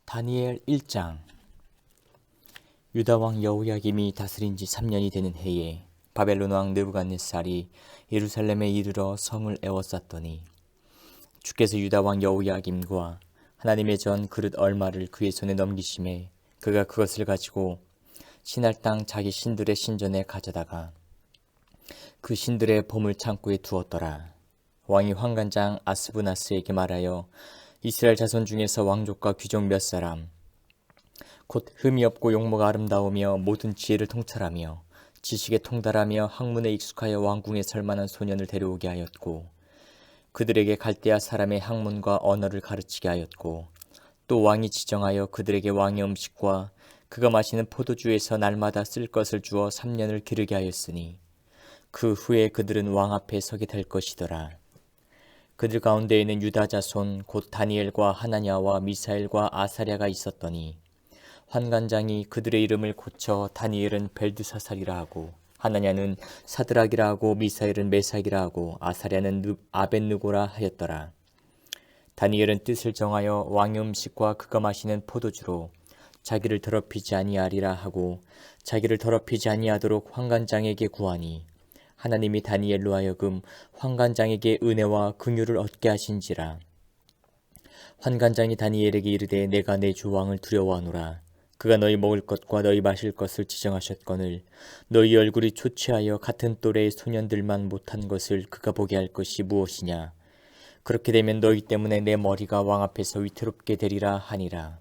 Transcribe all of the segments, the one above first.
다니엘 1장. 유다왕 여호야김이 다스린 지 3년이 되는 해에 바벨론 왕 느부갓네살이 예루살렘에 이르러 성을 에워쌌더니 주께서 유다왕 여호야김과 하나님의 전 그릇 얼마를 그의 손에 넘기심에 그가 그것을 가지고 신할 땅 자기 신들의 신전에 가져다가 그 신들의 보물 창고에 두었더라. 왕이 환관장 아스부나스에게 말하여 이스라엘 자손 중에서 왕족과 귀족 몇 사람 곧 흠이 없고 용모가 아름다우며 모든 지혜를 통찰하며 지식에 통달하며 학문에 익숙하여 왕궁에 설 만한 소년을 데려오게 하였고 그들에게 갈대아 사람의 학문과 언어를 가르치게 하였고 또 왕이 지정하여 그들에게 왕의 음식과 그가 마시는 포도주에서 날마다 쓸 것을 주어 3년을 기르게 하였으니 그 후에 그들은 왕 앞에 서게 될 것이더라. 그들 가운데에는 유다 자손 곧 다니엘과 하나냐와 미사엘과 아사랴가 있었더니 환관장이 그들의 이름을 고쳐 다니엘은 벨드사살이라 하고 하나냐는 사드락이라 하고 미사엘은 메삭이라 하고 아사랴는 아벳느고라 하였더라. 다니엘은 뜻을 정하여 왕의 음식과 그가 마시는 포도주로 자기를 더럽히지 아니하리라 하고 자기를 더럽히지 아니하도록 환관장에게 구하니 하나님이 다니엘로 하여금 환관장에게 은혜와 긍휼을 얻게 하신지라. 환관장이 다니엘에게 이르되 내가 내 주 왕을 두려워하노라. 그가 너희 먹을 것과 너희 마실 것을 지정하셨거늘 너희 얼굴이 초췌하여 같은 또래의 소년들만 못한 것을 그가 보게 할 것이 무엇이냐. 그렇게 되면 너희 때문에 내 머리가 왕 앞에서 위태롭게 되리라 하니라.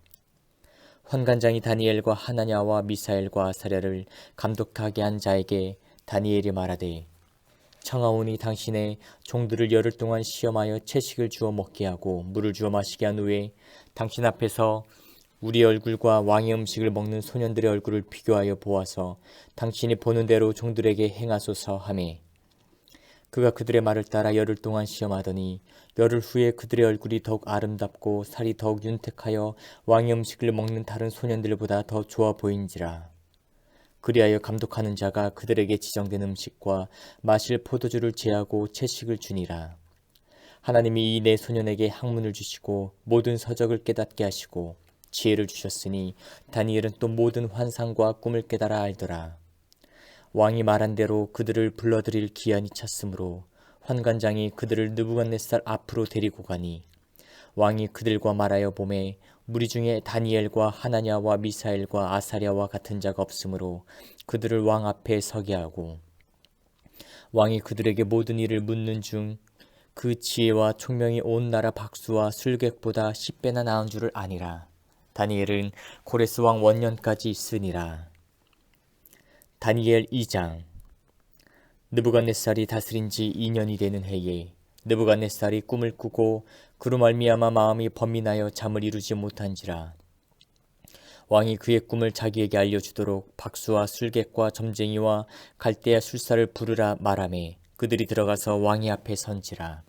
환관장이 다니엘과 하나냐와 미사엘과 아사랴를 감독하게 한 자에게 다니엘이 말하되 청하오니 당신의 종들을 열흘 동안 시험하여 채식을 주어 먹게 하고 물을 주어 마시게 한 후에 당신 앞에서 우리 얼굴과 왕의 음식을 먹는 소년들의 얼굴을 비교하여 보아서 당신이 보는 대로 종들에게 행하소서 하매 그가 그들의 말을 따라 열흘 동안 시험하더니 열흘 후에 그들의 얼굴이 더욱 아름답고 살이 더욱 윤택하여 왕의 음식을 먹는 다른 소년들보다 더 좋아 보인지라. 그리하여 감독하는 자가 그들에게 지정된 음식과 마실 포도주를 제하고 채식을 주니라. 하나님이 이 네 소년에게 학문을 주시고 모든 서적을 깨닫게 하시고 지혜를 주셨으니 다니엘은 또 모든 환상과 꿈을 깨달아 알더라. 왕이 말한 대로 그들을 불러들일 기한이 찼으므로 환관장이 그들을 느부갓네살 앞으로 데리고 가니 왕이 그들과 말하여 보매 무리 중에 다니엘과 하나냐와 미사엘과 아사랴와 같은 자가 없으므로 그들을 왕 앞에 서게 하고 왕이 그들에게 모든 일을 묻는 중 그 지혜와 총명이 온 나라 박수와 술객보다 10배나 나은 줄을 아니라. 다니엘은 고레스 왕 원년까지 있으니라. 다니엘 2장. 느부갓네살이 다스린 지 2년이 되는 해에 느부갓네살이 꿈을 꾸고 그로 말미암아 마음이 번민하여 잠을 이루지 못한지라. 왕이 그의 꿈을 자기에게 알려주도록 박수와 술객과 점쟁이와 갈대아 술사를 부르라 말하매 그들이 들어가서 왕의 앞에 선지라.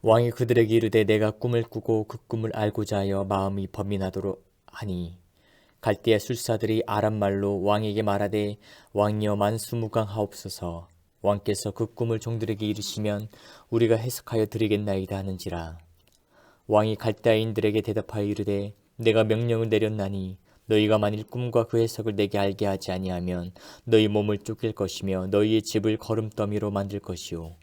왕이 그들에게 이르되 내가 꿈을 꾸고 그 꿈을 알고자 하여 마음이 번민하도록 하니 갈대아 술사들이 아람말로 왕에게 말하되 왕이여 만수무강하옵소서. 왕께서 그 꿈을 종들에게 이르시면 우리가 해석하여 드리겠나이다 하는지라. 왕이 갈대아인들에게 대답하여 이르되 내가 명령을 내렸나니 너희가 만일 꿈과 그 해석을 내게 알게 하지 아니하면 너희 몸을 쫓길 것이며 너희의 집을 거름더미로 만들 것이요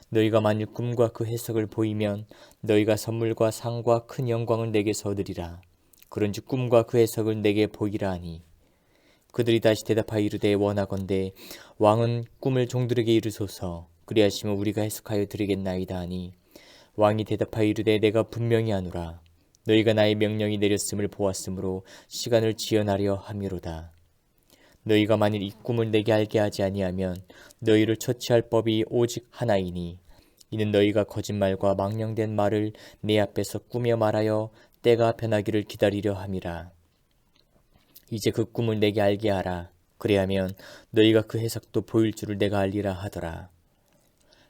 너희가 만일 꿈과 그 해석을 보이면 너희가 선물과 상과 큰 영광을 내게서 얻으리라. 그런즉 꿈과 그 해석을 내게 보이라 하니 그들이 다시 대답하여 이르되 원하건대 왕은 꿈을 종들에게 이르소서. 그리하시면 우리가 해석하여 드리겠나이다 하니 왕이 대답하여 이르되 내가 분명히 하노라. 너희가 나의 명령이 내렸음을 보았으므로 시간을 지연하려 함이로다. 너희가 만일 이 꿈을 내게 알게 하지 아니하면 너희를 처치할 법이 오직 하나이니 이는 너희가 거짓말과 망령된 말을 내 앞에서 꾸며 말하여 때가 변하기를 기다리려 함이라. 이제 그 꿈을 내게 알게 하라. 그리하면 너희가 그 해석도 보일 줄을 내가 알리라 하더라.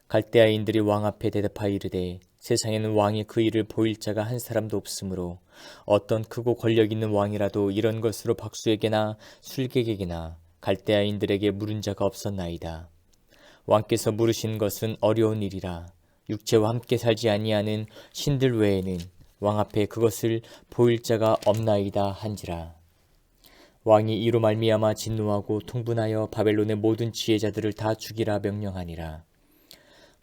갈대아인들이 왕 앞에 대답하여 이르되 세상에는 왕이 그 일을 보일 자가 한 사람도 없으므로 어떤 크고 권력 있는 왕이라도 이런 것으로 박수에게나 술객에게나 갈대아인들에게 물은 자가 없었나이다. 왕께서 물으신 것은 어려운 일이라. 육체와 함께 살지 아니하는 신들 외에는 왕 앞에 그것을 보일 자가 없나이다 한지라. 왕이 이로 말미암아 진노하고 통분하여 바벨론의 모든 지혜자들을 다 죽이라 명령하니라.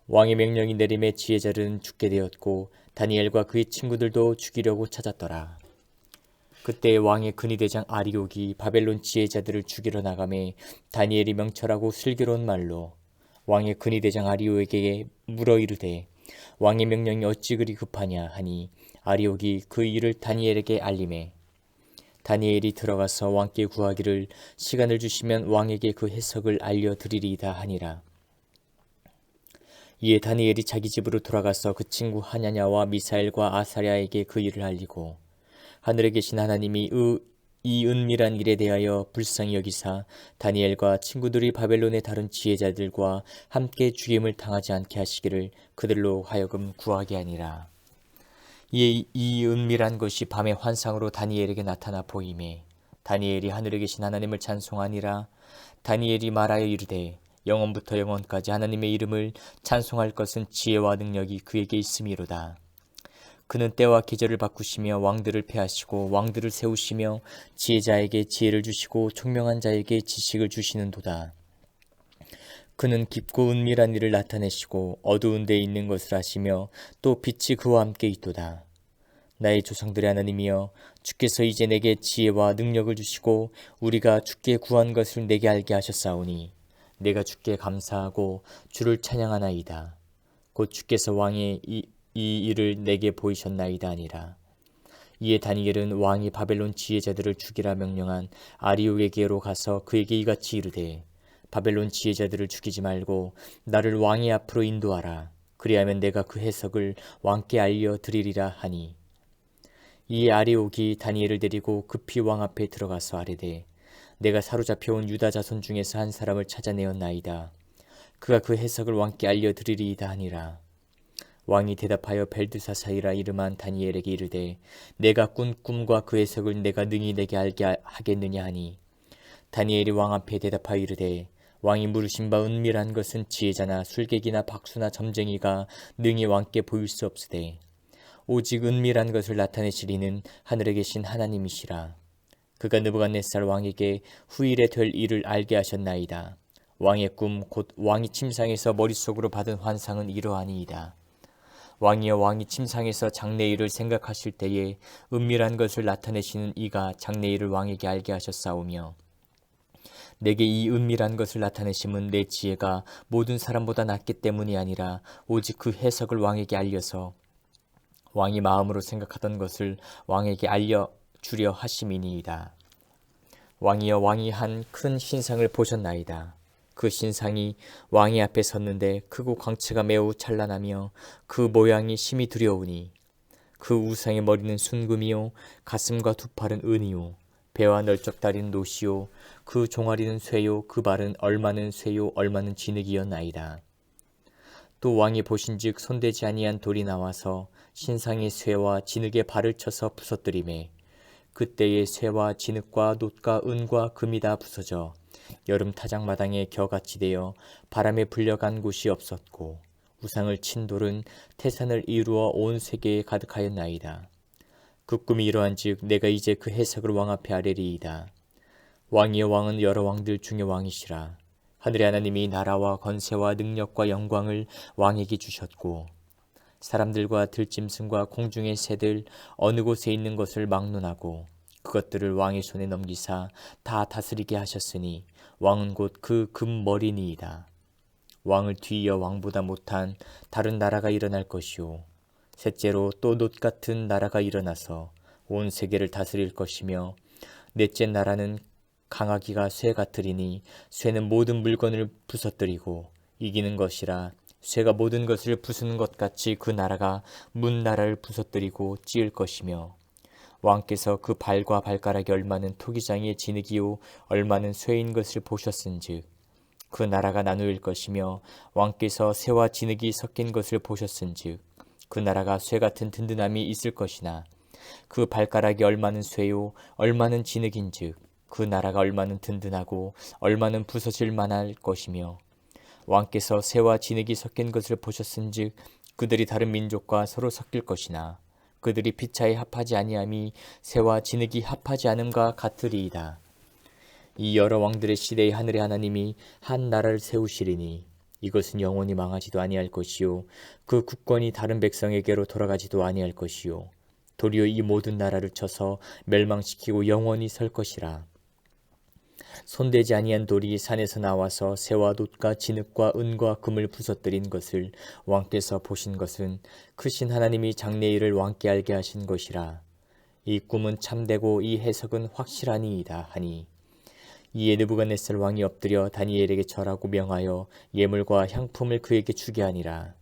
왕의 명령이 내림에 지혜자들은 죽게 되었고 다니엘과 그의 친구들도 죽이려고 찾았더라. 그때 왕의 근위대장 아리옥이 바벨론 지혜자들을 죽이러 나가매 다니엘이 명철하고 슬기로운 말로 왕의 근위대장 아리옥에게 물어 이르되 왕의 명령이 어찌 그리 급하냐 하니 아리옥이 그 일을 다니엘에게 알림해 다니엘이 들어가서 왕께 구하기를 시간을 주시면 왕에게 그 해석을 알려드리리이다 하니라. 이에 다니엘이 자기 집으로 돌아가서 그 친구 하냐냐와 미사엘과 아사랴에게 그 일을 알리고 하늘에 계신 하나님이 이 은밀한 일에 대하여 불쌍히 여기사 다니엘과 친구들이 바벨론의 다른 지혜자들과 함께 죽임을 당하지 않게 하시기를 그들로 하여금 구하게 하니라. 이에 이 은밀한 것이 밤의 환상으로 다니엘에게 나타나 보이매 다니엘이 하늘에 계신 하나님을 찬송하니라. 다니엘이 말하여 이르되 영원부터 영원까지 하나님의 이름을 찬송할 것은 지혜와 능력이 그에게 있음이로다. 그는 때와 계절을 바꾸시며 왕들을 패하시고 왕들을 세우시며 지혜자에게 지혜를 주시고 총명한 자에게 지식을 주시는도다. 그는 깊고 은밀한 일을 나타내시고 어두운 데에 있는 것을 아시며 또 빛이 그와 함께 있도다. 나의 조상들의 하나님이여 주께서 이제 내게 지혜와 능력을 주시고 우리가 주께 구한 것을 내게 알게 하셨사오니 내가 주께 감사하고 주를 찬양하나이다. 곧 주께서 왕의 이 일을 내게 보이셨나이다 하니라. 이에 다니엘은 왕이 바벨론 지혜자들을 죽이라 명령한 아리옥에게로 가서 그에게 이같이 이르되 바벨론 지혜자들을 죽이지 말고 나를 왕의 앞으로 인도하라. 그리하면 내가 그 해석을 왕께 알려드리리라 하니 이에 아리옥이 다니엘을 데리고 급히 왕 앞에 들어가서 아뢰되 내가 사로잡혀온 유다 자손 중에서 한 사람을 찾아내었나이다. 그가 그 해석을 왕께 알려드리리이다 하니라. 왕이 대답하여 벨드사사이라 이름한 다니엘에게 이르되 내가 꾼 꿈과 그 해석을 내가 능히 내게 알게 하겠느냐 하니 다니엘이 왕 앞에 대답하여 이르되 왕이 물으신 바 은밀한 것은 지혜자나 술객이나 박수나 점쟁이가 능히 왕께 보일 수 없으되 오직 은밀한 것을 나타내시리는 하늘에 계신 하나님이시라. 그가 느부갓네살 왕에게 후일에 될 일을 알게 하셨나이다. 왕의 꿈 곧 왕이 침상에서 머릿속으로 받은 환상은 이러하니이다. 왕이여 왕이 침상에서 장래일을 생각하실 때에 은밀한 것을 나타내시는 이가 장래일을 왕에게 알게 하셨사오며 내게 이 은밀한 것을 나타내심은 내 지혜가 모든 사람보다 낫기 때문이 아니라 오직 그 해석을 왕에게 알려서 왕이 마음으로 생각하던 것을 왕에게 알려주려 하심이니이다. 왕이여 왕이 한 큰 신상을 보셨나이다. 그 신상이 왕의 앞에 섰는데 크고 광채가 매우 찬란하며 그 모양이 심히 두려우니 그 우상의 머리는 순금이요 가슴과 두 팔은 은이요 배와 널쩍다리는 노시요 그 종아리는 쇠요 그 발은 얼마는 쇠요 얼마는 진흙이었나이다. 또 왕이 보신즉 손대지 아니한 돌이 나와서 신상의 쇠와 진흙의 발을 쳐서 부서뜨리매 그때의 쇠와 진흙과 놋과 은과 금이 다 부서져 여름 타작마당에 겨같이 되어 바람에 불려간 곳이 없었고 우상을 친 돌은 태산을 이루어 온 세계에 가득하였나이다. 그 꿈이 이러한즉 내가 이제 그 해석을 왕 앞에 아뢰리이다. 왕이여 왕은 여러 왕들 중의 왕이시라. 하늘의 하나님이 나라와 권세와 능력과 영광을 왕에게 주셨고 사람들과 들짐승과 공중의 새들 어느 곳에 있는 것을 막론하고 그것들을 왕의 손에 넘기사 다 다스리게 하셨으니 왕은 곧 그 금머리니이다. 왕을 뒤이어 왕보다 못한 다른 나라가 일어날 것이요 셋째로 또 놋 같은 나라가 일어나서 온 세계를 다스릴 것이며 넷째 나라는 강하기가 쇠 같으리니 쇠는 모든 물건을 부서뜨리고 이기는 것이라 쇠가 모든 것을 부수는 것 같이 그 나라가 문 나라를 부서뜨리고 찌을 것이며 왕께서 그 발과 발가락이 얼마는 토기장의 진흙이요 얼마는 쇠인 것을 보셨은즉 그 나라가 나누일 것이며 왕께서 쇠와 진흙이 섞인 것을 보셨은즉 그 나라가 쇠 같은 든든함이 있을 것이나 그 발가락이 얼마는 쇠요 얼마는 진흙인즉 그 나라가 얼마는 든든하고 얼마는 부서질 만할 것이며 왕께서 쇠와 진흙이 섞인 것을 보셨은즉 그들이 다른 민족과 서로 섞일 것이나 그들이 피차에 합하지 아니함이 새와 진흙이 합하지 않음과 같으리이다. 이 여러 왕들의 시대에 하늘의 하나님이 한 나라를 세우시리니 이것은 영원히 망하지도 아니할 것이요 그 국권이 다른 백성에게로 돌아가지도 아니할 것이요 도리어 이 모든 나라를 쳐서 멸망시키고 영원히 설 것이라. 손대지 아니한 돌이 산에서 나와서 새와 놋과 진흙과 은과 금을 부서뜨린 것을 왕께서 보신 것은 크신 하나님이 장래일을 왕께 알게 하신 것이라. 이 꿈은 참되고 이 해석은 확실하니이다 하니 이에 느부갓네살 왕이 엎드려 다니엘에게 절하고 명하여 예물과 향품을 그에게 주게 하니라.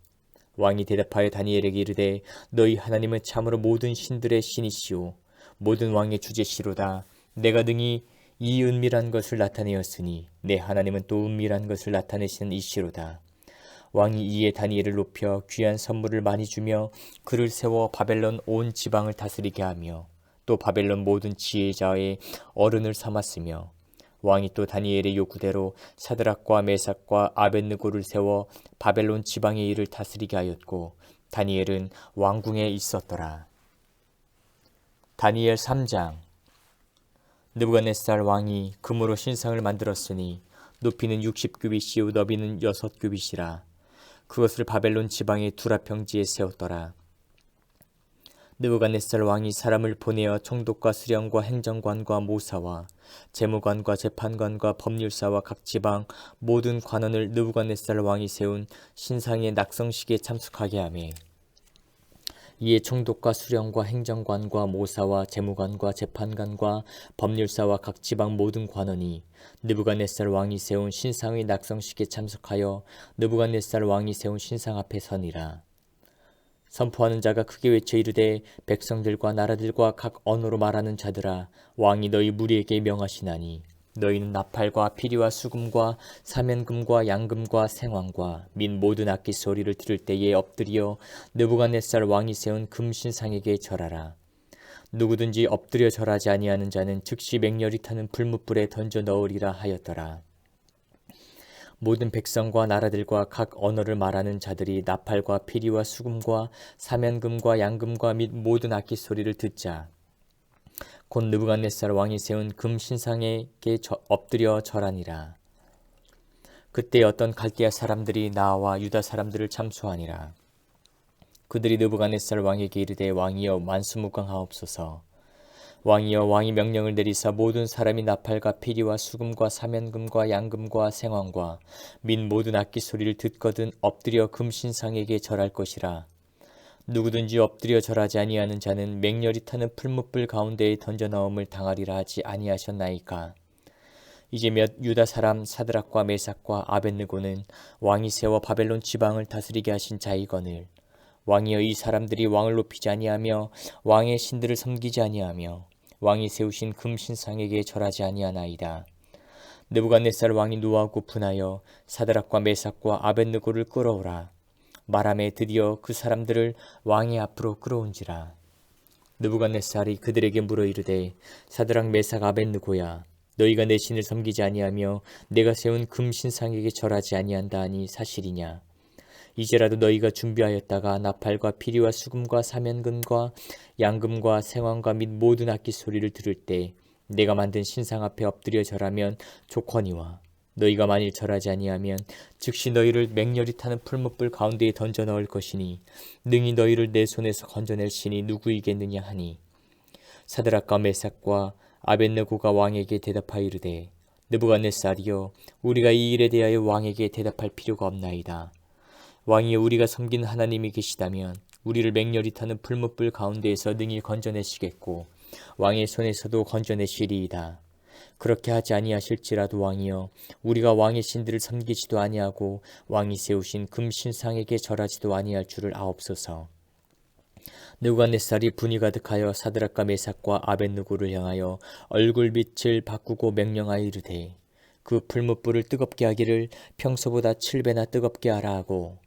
왕이 대답하여 다니엘에게 이르되 너희 하나님은 참으로 모든 신들의 신이시오 모든 왕의 주제시로다. 내가 능히 이 은밀한 것을 나타내었으니 내 하나님은 또 은밀한 것을 나타내시는 이시로다. 왕이 이에 다니엘을 높여 귀한 선물을 많이 주며 그를 세워 바벨론 온 지방을 다스리게 하며 또 바벨론 모든 지혜자의 어른을 삼았으며 왕이 또 다니엘의 요구대로 사드락과 메삭과 아벳느고를 세워 바벨론 지방의 일을 다스리게 하였고 다니엘은 왕궁에 있었더라. 다니엘 3장. 느부갓네살 왕이 금으로 신상을 만들었으니 높이는 60규빗이요 너비는 6규빗이라. 그것을 바벨론 지방의 두라 평지에 세웠더라. 느부갓네살 왕이 사람을 보내어 총독과 수령과 행정관과 모사와 재무관과 재판관과 법률사와 각 지방 모든 관원을 느부갓네살 왕이 세운 신상의 낙성식에 참석하게 하며 이에 총독과 수령과 행정관과 모사와 재무관과 재판관과 법률사와 각 지방 모든 관원이 느부갓네살 왕이 세운 신상의 낙성식에 참석하여 느부갓네살 왕이 세운 신상 앞에 서니라. 선포하는 자가 크게 외쳐 이르되 백성들과 나라들과 각 언어로 말하는 자들아 왕이 너희 무리에게 명하시나니 너희는 나팔과 피리와 수금과 사면금과 양금과 생황과 및 모든 악기 소리를 들을 때에 엎드려 느부갓네살 왕이 세운 금신상에게 절하라. 누구든지 엎드려 절하지 아니하는 자는 즉시 맹렬히 타는 불뭇불에 던져 넣으리라 하였더라. 모든 백성과 나라들과 각 언어를 말하는 자들이 나팔과 피리와 수금과 사면금과 양금과 및 모든 악기 소리를 듣자 곧 느부갓네살 왕이 세운 금 신상에게 엎드려 절하니라. 그때 어떤 갈대아 사람들이 나와 유다 사람들을 참수하니라. 그들이 느부갓네살 왕에게 이르되 왕이여 만수무강하옵소서. 왕이여 왕이 명령을 내리사 모든 사람이 나팔과 피리와 수금과 사면금과 양금과 생황과 및 모든 악기 소리를 듣거든 엎드려 금신상에게 절할 것이라. 누구든지 엎드려 절하지 아니하는 자는 맹렬히 타는 풀무불 가운데에 던져 넣음을 당하리라 하지 아니하셨나이까. 이제 몇 유다 사람 사드락과 메삭과 아벳느고는 왕이 세워 바벨론 지방을 다스리게 하신 자이거늘 왕이여 이 사람들이 왕을 높이지 아니하며 왕의 신들을 섬기지 아니하며 왕이 세우신 금신상에게 절하지 아니하나이다. 느부갓네살 왕이 노하고 분하여 사드락과 메삭과 아벳느고를 끌어오라. 말하매 드디어 그 사람들을 왕의 앞으로 끌어온지라. 느부갓네살이 그들에게 물어 이르되 사드락 메삭 아벳느고야 너희가 내 신을 섬기지 아니하며 내가 세운 금신상에게 절하지 아니한다 하니 사실이냐. 이제라도 너희가 준비하였다가 나팔과 피리와 수금과 사면금과 양금과 생황과 및 모든 악기 소리를 들을 때 내가 만든 신상 앞에 엎드려 절하면 좋거니와 너희가 만일 절하지 아니하면 즉시 너희를 맹렬히 타는 풀무불 가운데에 던져 넣을 것이니 능히 너희를 내 손에서 건져낼 신이 누구이겠느냐 하니 사드락과 메삭과 아벳느고가 왕에게 대답하여 이르되 느부갓네살이여 우리가 이 일에 대하여 왕에게 대답할 필요가 없나이다. 왕이여 우리가 섬기는 하나님이 계시다면 우리를 맹렬히 타는 풀무불 가운데에서 능히 건져내시겠고 왕의 손에서도 건져내시리이다. 그렇게 하지 아니하실지라도 왕이여 우리가 왕의 신들을 섬기지도 아니하고 왕이 세우신 금신상에게 절하지도 아니할 줄을 아옵소서. 느부갓네살이 분이 가득하여 사드락과 메삭과 아벳느고를 향하여 얼굴빛을 바꾸고 명령하여 이르되 그 풀무불을 뜨겁게 하기를 평소보다 7배나 뜨겁게 하라 하고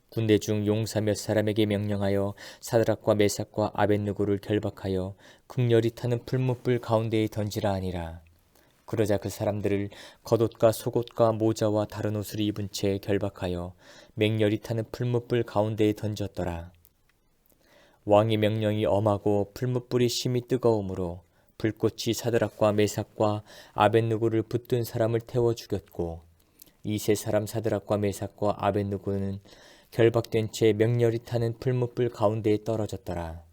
군대 중 용사 몇 사람에게 명령하여 사드락과 메삭과 아벳느고를 결박하여 극렬히 타는 풀무불 가운데에 던지라 하니라. 그러자 그 사람들을 겉옷과 속옷과 모자와 다른 옷을 입은 채 결박하여 맹렬히 타는 풀무불 가운데에 던졌더라. 왕의 명령이 엄하고 풀무불이 심히 뜨거우므로 불꽃이 사드락과 메삭과 아벳느고를 붙든 사람을 태워 죽였고 이 세 사람 사드락과 메삭과 아벳느고는 결박된 채 명렬히 타는 풀무불 가운데에 떨어졌더라.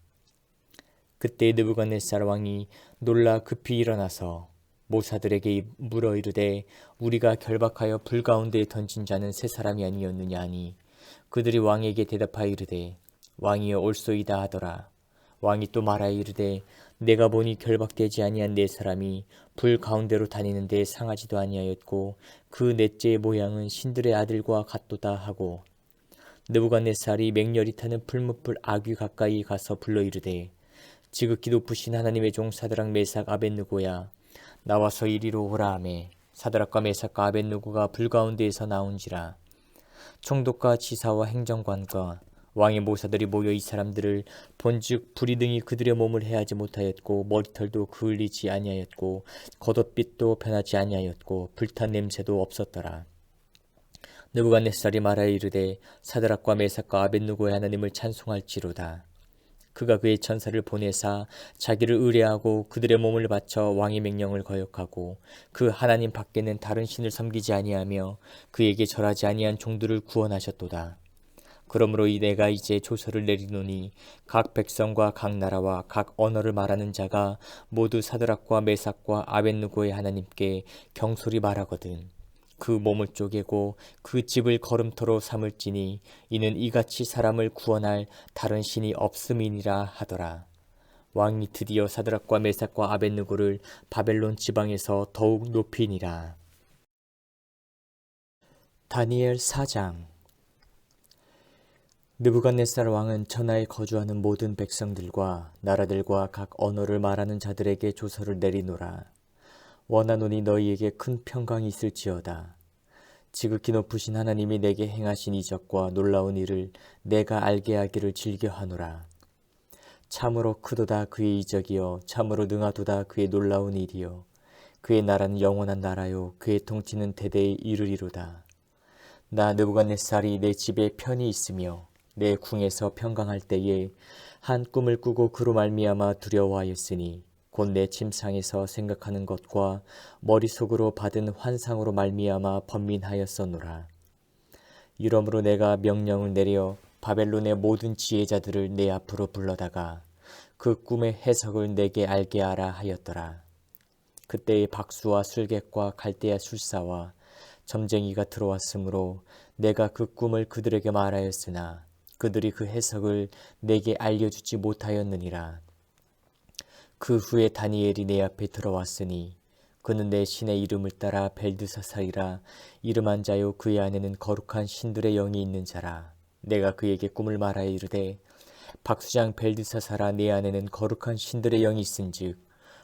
그때 느부갓네살 왕이 놀라 급히 일어나서 모사들에게 물어 이르되 우리가 결박하여 불 가운데에 던진 자는 세 사람이 아니었느냐 하니 그들이 왕에게 대답하여 이르되 왕이여 옳소이다 하더라. 왕이 또 말하여 이르되 내가 보니 결박되지 아니한 네 사람이 불 가운데로 다니는데 상하지도 아니하였고 그 넷째의 모양은 신들의 아들과 같도다 하고 느부갓네살이 맹렬히 타는 풀무불 아귀 가까이 가서 불러 이르되 지극히 높으신 하나님의 종 사드락 메삭 아벳느고야 나와서 이리로 오라 하매 사드락과 메삭과 아벳느고가 불 가운데에서 나온지라. 총독과 지사와 행정관과 왕의 모사들이 모여 이 사람들을 본즉 불이 등이 그들의 몸을 해하지 못하였고 머리털도 그을리지 아니하였고 겉옷빛도 변하지 아니하였고 불탄 냄새도 없었더라. 느부갓네살이 말하여 이르되 사드락과 메삭과 아벳느고의 하나님을 찬송할지로다. 그가 그의 천사를 보내사 자기를 의뢰하고 그들의 몸을 바쳐 왕의 명령을 거역하고 그 하나님 밖에는 다른 신을 섬기지 아니하며 그에게 절하지 아니한 종들을 구원하셨도다. 그러므로 내가 이제 조서를 내리노니 각 백성과 각 나라와 각 언어를 말하는 자가 모두 사드락과 메삭과 아벳느고의 하나님께 경솔히 말하거든 그 몸을 쪼개고 그 집을 걸음터로 삼을지니 이는 이같이 사람을 구원할 다른 신이 없음이니라 하더라. 왕이 드디어 사드락과 메삭과 아벳느고를 바벨론 지방에서 더욱 높이니라. 다니엘 4장. 느부갓네살 왕은 천하에 거주하는 모든 백성들과 나라들과 각 언어를 말하는 자들에게 조서를 내리노라. 원하노니 너희에게 큰 평강이 있을지어다. 지극히 높으신 하나님이 내게 행하신 이적과 놀라운 일을 내가 알게 하기를 즐겨하노라. 참으로 크도다 그의 이적이요 참으로 능하도다 그의 놀라운 일이요 그의 나라는 영원한 나라요 그의 통치는 대대에 이르리로다. 나 느부갓네살이 내 집에 편히 있으며 내 궁에서 평강할 때에 한 꿈을 꾸고 그로 말미암아 두려워하였으니 곧 내 침상에서 생각하는 것과 머릿속으로 받은 환상으로 말미암아 번민하였었노라. 이러므로 내가 명령을 내려 바벨론의 모든 지혜자들을 내 앞으로 불러다가 그 꿈의 해석을 내게 알게 하라 하였더라. 그때의 박수와 술객과 갈대아 술사와 점쟁이가 들어왔으므로 내가 그 꿈을 그들에게 말하였으나 그들이 그 해석을 내게 알려주지 못하였느니라. 그 후에 다니엘이 내 앞에 들어왔으니 그는 내 신의 이름을 따라 벨드사살이라 이름한 자요 그의 안에는 거룩한 신들의 영이 있는 자라. 내가 그에게 꿈을 말하여 이르되 박수장 벨드사살아 내 안에는 거룩한 신들의 영이 있은즉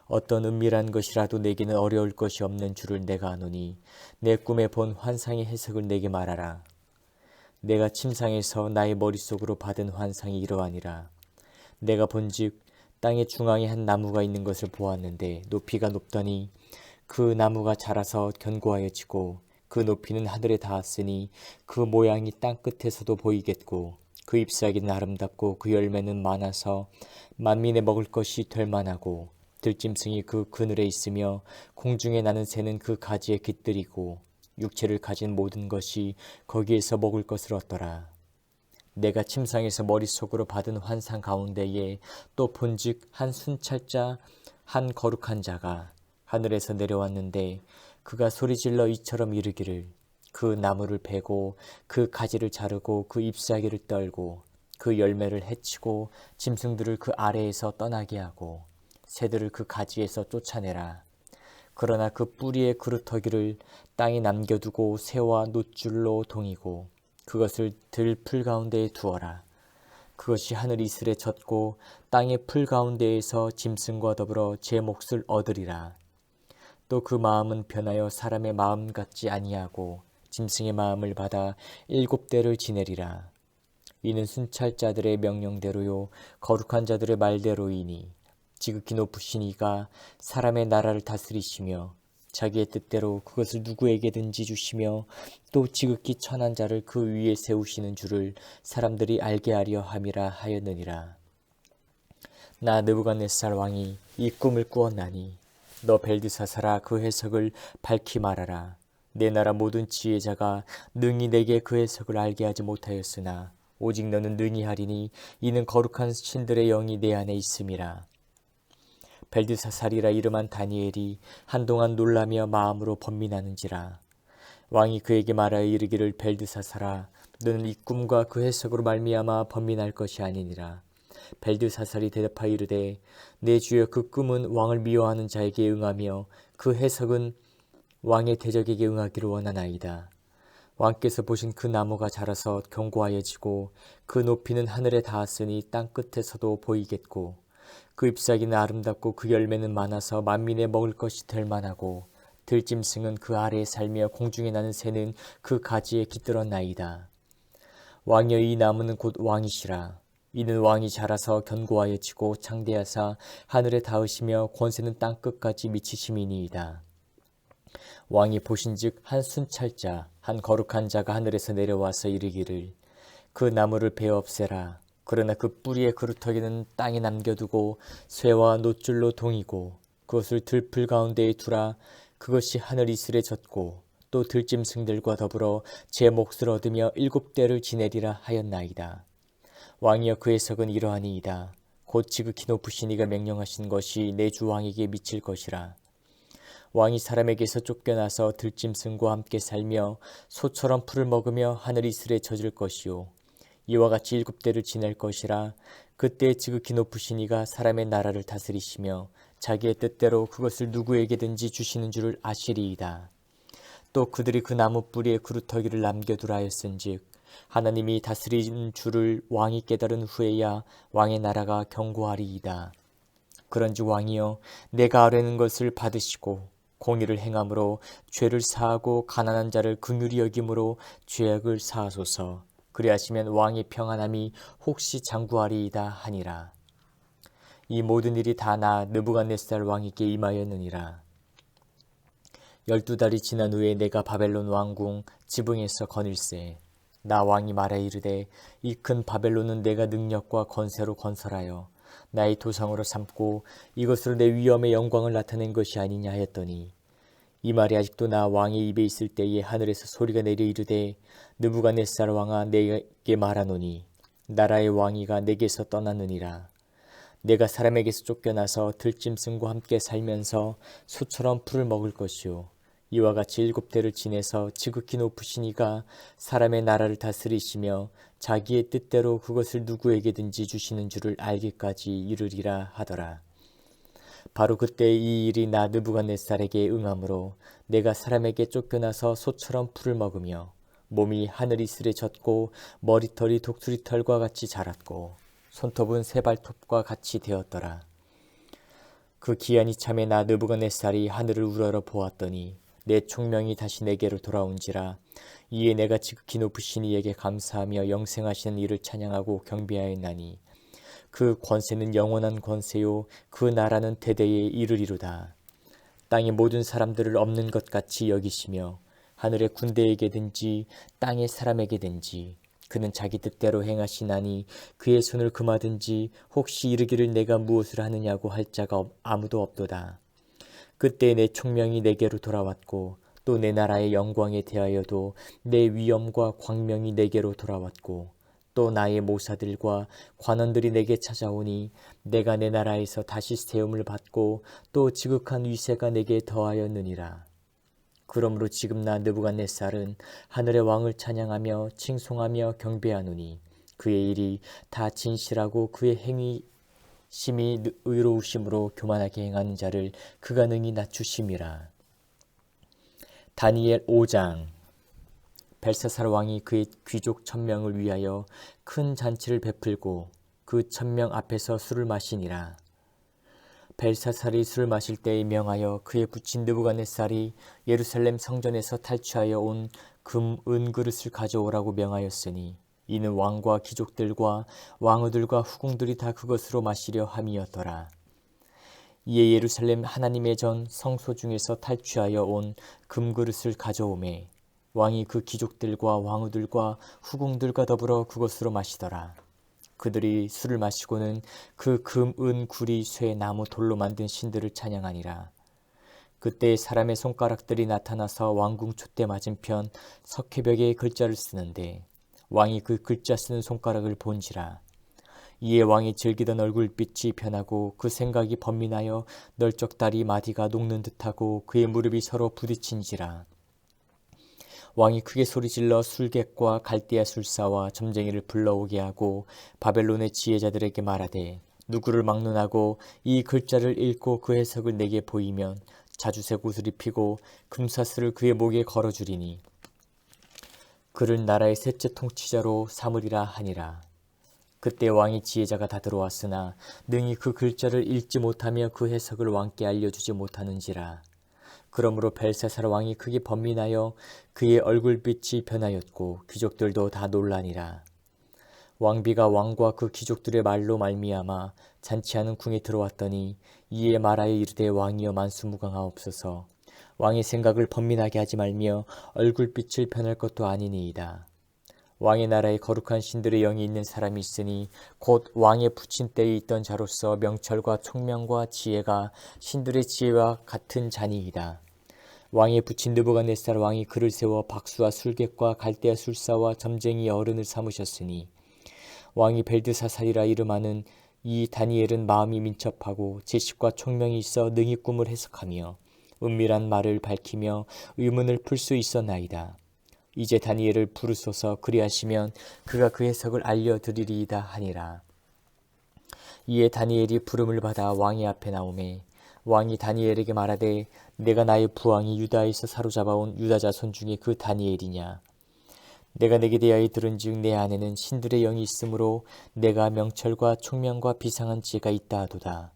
어떤 은밀한 것이라도 내게는 어려울 것이 없는 줄을 내가 아노니 내 꿈에 본 환상의 해석을 내게 말하라. 내가 침상에서 나의 머릿속으로 받은 환상이 이러하니라. 내가 본즉 땅의 중앙에 한 나무가 있는 것을 보았는데 높이가 높더니 그 나무가 자라서 견고하여지고 그 높이는 하늘에 닿았으니 그 모양이 땅 끝에서도 보이겠고 그 잎사귀는 아름답고 그 열매는 많아서 만민의 먹을 것이 될 만하고 들짐승이 그 그늘에 있으며 공중에 나는 새는 그 가지에 깃들이고 육체를 가진 모든 것이 거기에서 먹을 것을 얻더라. 내가 침상에서 머릿속으로 받은 환상 가운데에 또 본즉 한 순찰자 한 거룩한 자가 하늘에서 내려왔는데 그가 소리질러 이처럼 이르기를 그 나무를 베고 그 가지를 자르고 그 잎사귀를 떨고 그 열매를 해치고 짐승들을 그 아래에서 떠나게 하고 새들을 그 가지에서 쫓아내라. 그러나 그 뿌리의 그루터기를 땅에 남겨두고 새와 놋줄로 동이고 그것을 들 풀 가운데에 두어라. 그것이 하늘 이슬에 젖고 땅의 풀 가운데에서 짐승과 더불어 제 몫을 얻으리라. 또 그 마음은 변하여 사람의 마음 같지 아니하고 짐승의 마음을 받아 7대를 지내리라. 이는 순찰자들의 명령대로요 거룩한 자들의 말대로이니 지극히 높으신 이가 사람의 나라를 다스리시며 자기의 뜻대로 그것을 누구에게든지 주시며 또 지극히 천한 자를 그 위에 세우시는 줄을 사람들이 알게 하려 함이라 하였느니라. 나 느부갓네살 왕이 이 꿈을 꾸었나니 너 벨드사살아 그 해석을 밝히 말하라. 내 나라 모든 지혜자가 능히 내게 그 해석을 알게 하지 못하였으나 오직 너는 능히 하리니 이는 거룩한 신들의 영이 내 안에 있음이라. 벨드사살이라 이름한 다니엘이 한동안 놀라며 마음으로 번민하는지라. 왕이 그에게 말하여 이르기를 벨드사살아 너는 이 꿈과 그 해석으로 말미암아 번민할 것이 아니니라. 벨드사살이 대답하여 이르되 내 주여 그 꿈은 왕을 미워하는 자에게 응하며 그 해석은 왕의 대적에게 응하기를 원하나이다. 왕께서 보신 그 나무가 자라서 견고하여지고 그 높이는 하늘에 닿았으니 땅 끝에서도 보이겠고 그 잎사귀는 아름답고 그 열매는 많아서 만민의 먹을 것이 될 만하고 들짐승은 그 아래에 살며 공중에 나는 새는 그 가지에 깃들었나이다. 왕여 이 나무는 곧 왕이시라. 이는 왕이 자라서 견고하여지고 창대하사 하늘에 닿으시며 권세는 땅 끝까지 미치심이니이다. 왕이 보신즉 한 순찰자 한 거룩한 자가 하늘에서 내려와서 이르기를 그 나무를 베어 없애라. 그러나 그 뿌리의 그루터기는 땅에 남겨두고 쇠와 놋줄로 동이고 그것을 들풀 가운데에 두라. 그것이 하늘 이슬에 젖고 또 들짐승들과 더불어 제 몫을 얻으며 7대를 지내리라 하였나이다. 왕이여 그 해석은 이러하니이다. 곧 지극히 높으신 이가 명령하신 것이 내 주 왕에게 미칠 것이라. 왕이 사람에게서 쫓겨나서 들짐승과 함께 살며 소처럼 풀을 먹으며 하늘 이슬에 젖을 것이요 이와 같이 7대를 지낼 것이라. 그때 지극히 높으신 이가 사람의 나라를 다스리시며 자기의 뜻대로 그것을 누구에게든지 주시는 줄을 아시리이다. 또 그들이 그 나무 뿌리에 그루터기를 남겨두라 하였은즉 하나님이 다스리는 줄을 왕이 깨달은 후에야 왕의 나라가 견고하리이다. 그런즉 왕이여 내가 아뢰는 것을 받으시고 공의를 행함으로 죄를 사하고 가난한 자를 긍휼히 여김으로 죄악을 사하소서. 그리하시면 왕의 평안함이 혹시 장구하리이다 하니라. 이 모든 일이 다 나 느부갓네살 왕에게 임하였느니라. 12달이 지난 후에 내가 바벨론 왕궁 지붕에서 거닐세. 나 왕이 말하 이르되 이 큰 바벨론은 내가 능력과 권세로 건설하여 나의 도성으로 삼고 이것으로 내 위엄의 영광을 나타낸 것이 아니냐 하였더니 이 말이 아직도 나 왕의 입에 있을 때에 하늘에서 소리가 내려 이르되 느부갓네살 왕아 내게 말하노니 나라의 왕위가 내게서 떠났느니라. 내가 사람에게서 쫓겨나서 들짐승과 함께 살면서 소처럼 풀을 먹을 것이요 이와 같이 7대를 지내서 지극히 높으신 이가 사람의 나라를 다스리시며 자기의 뜻대로 그것을 누구에게든지 주시는 줄을 알기까지 이르리라 하더라. 바로 그때 이 일이 나 느부갓네살에게 응함으로 내가 사람에게 쫓겨나서 소처럼 풀을 먹으며 몸이 하늘 이슬에 젖고 머리털이 독수리털과 같이 자랐고 손톱은 새발톱과 같이 되었더라. 그 기한이 참에 나 느부갓네살이 하늘을 우러러 보았더니 내 총명이 다시 내게로 돌아온지라. 이에 내가 지극히 높으신 이에게 감사하며 영생하시는 이를 찬양하고 경배하였나니 그 권세는 영원한 권세요 그 나라는 대대에 이르리로다. 땅의 모든 사람들을 없는 것 같이 여기시며 하늘의 군대에게든지 땅의 사람에게든지 그는 자기 뜻대로 행하시나니 그의 손을 금하든지 혹시 이르기를 내가 무엇을 하느냐고 할 자가 아무도 없도다. 그때 내 총명이 내게로 돌아왔고 또 내 나라의 영광에 대하여도 내 위엄과 광명이 내게로 돌아왔고 또 나의 모사들과 관원들이 내게 찾아오니 내가 내 나라에서 다시 세움을 받고 또 지극한 위세가 내게 더하였느니라. 그러므로 지금 나 느부갓네살은 하늘의 왕을 찬양하며 칭송하며 경배하노니 그의 일이 다 진실하고 그의 행위 심히 의로우심으로 교만하게 행하는 자를 그가 능히 낮추심이라. 다니엘 5장. 벨사살 왕이 그의 귀족 1000명을 위하여 큰 잔치를 베풀고 그 1000명 앞에서 술을 마시니라. 벨사살이 술을 마실 때에 명하여 그의 부친 느부갓네살이 예루살렘 성전에서 탈취하여 온 금, 은 그릇을 가져오라고 명하였으니 이는 왕과 귀족들과 왕후들과 후궁들이 다 그것으로 마시려 함이었더라. 이에 예루살렘 하나님의 전 성소 중에서 탈취하여 온 금그릇을 가져오매 왕이 그 귀족들과 왕후들과 후궁들과 더불어 그것으로 마시더라. 그들이 술을 마시고는 그 금, 은, 구리, 쇠, 나무, 돌로 만든 신들을 찬양하니라. 그때 사람의 손가락들이 나타나서 왕궁 촛대 맞은편 석회벽에 글자를 쓰는데 왕이 그 글자 쓰는 손가락을 본지라. 이에 왕이 즐기던 얼굴빛이 변하고 그 생각이 번민하여 널쩍다리 마디가 녹는 듯하고 그의 무릎이 서로 부딪힌지라. 왕이 크게 소리질러 술객과 갈대아 술사와 점쟁이를 불러오게 하고 바벨론의 지혜자들에게 말하되 누구를 막론하고 이 글자를 읽고 그 해석을 내게 보이면 자주색 옷을 입히고 금사슬을 그의 목에 걸어주리니 그를 나라의 셋째 통치자로 삼으리라 하니라. 그때 왕의 지혜자가 다 들어왔으나 능히 그 글자를 읽지 못하며 그 해석을 왕께 알려주지 못하는지라. 그러므로 벨사살 왕이 크게 번민하여 그의 얼굴빛이 변하였고 귀족들도 다 놀라니라. 왕비가 왕과 그 귀족들의 말로 말미암아 잔치하는 궁에 들어왔더니 이에 말하여 이르되 왕이여 만수무강하옵소서. 왕의 생각을 번민하게 하지 말며 얼굴빛을 변할 것도 아니니이다. 왕의 나라에 거룩한 신들의 영이 있는 사람이 있으니 곧 왕의 부친 때에 있던 자로서 명철과 총명과 지혜가 신들의 지혜와 같은 자니이다. 왕의 부친 느부갓네살 왕이 그를 세워 박수와 술객과 갈대아 술사와 점쟁이 어른을 삼으셨으니 왕이 벨드사살이라 이름하는 이 다니엘은 마음이 민첩하고 지식과 총명이 있어 능히 꿈을 해석하며 은밀한 말을 밝히며 의문을 풀 수 있었나이다. 이제 다니엘을 부르소서. 그리하시면 그가 그 해석을 알려드리리이다 하니라. 이에 다니엘이 부름을 받아 왕의 앞에 나오매 왕이 다니엘에게 말하되 내가 나의 부왕이 유다에서 사로잡아온 유다 자손 중에 그 다니엘이냐. 내가 내게 대하여 들은즉 내 안에는 신들의 영이 있으므로 내가 명철과 총명과 비상한 지혜가 있다 하도다.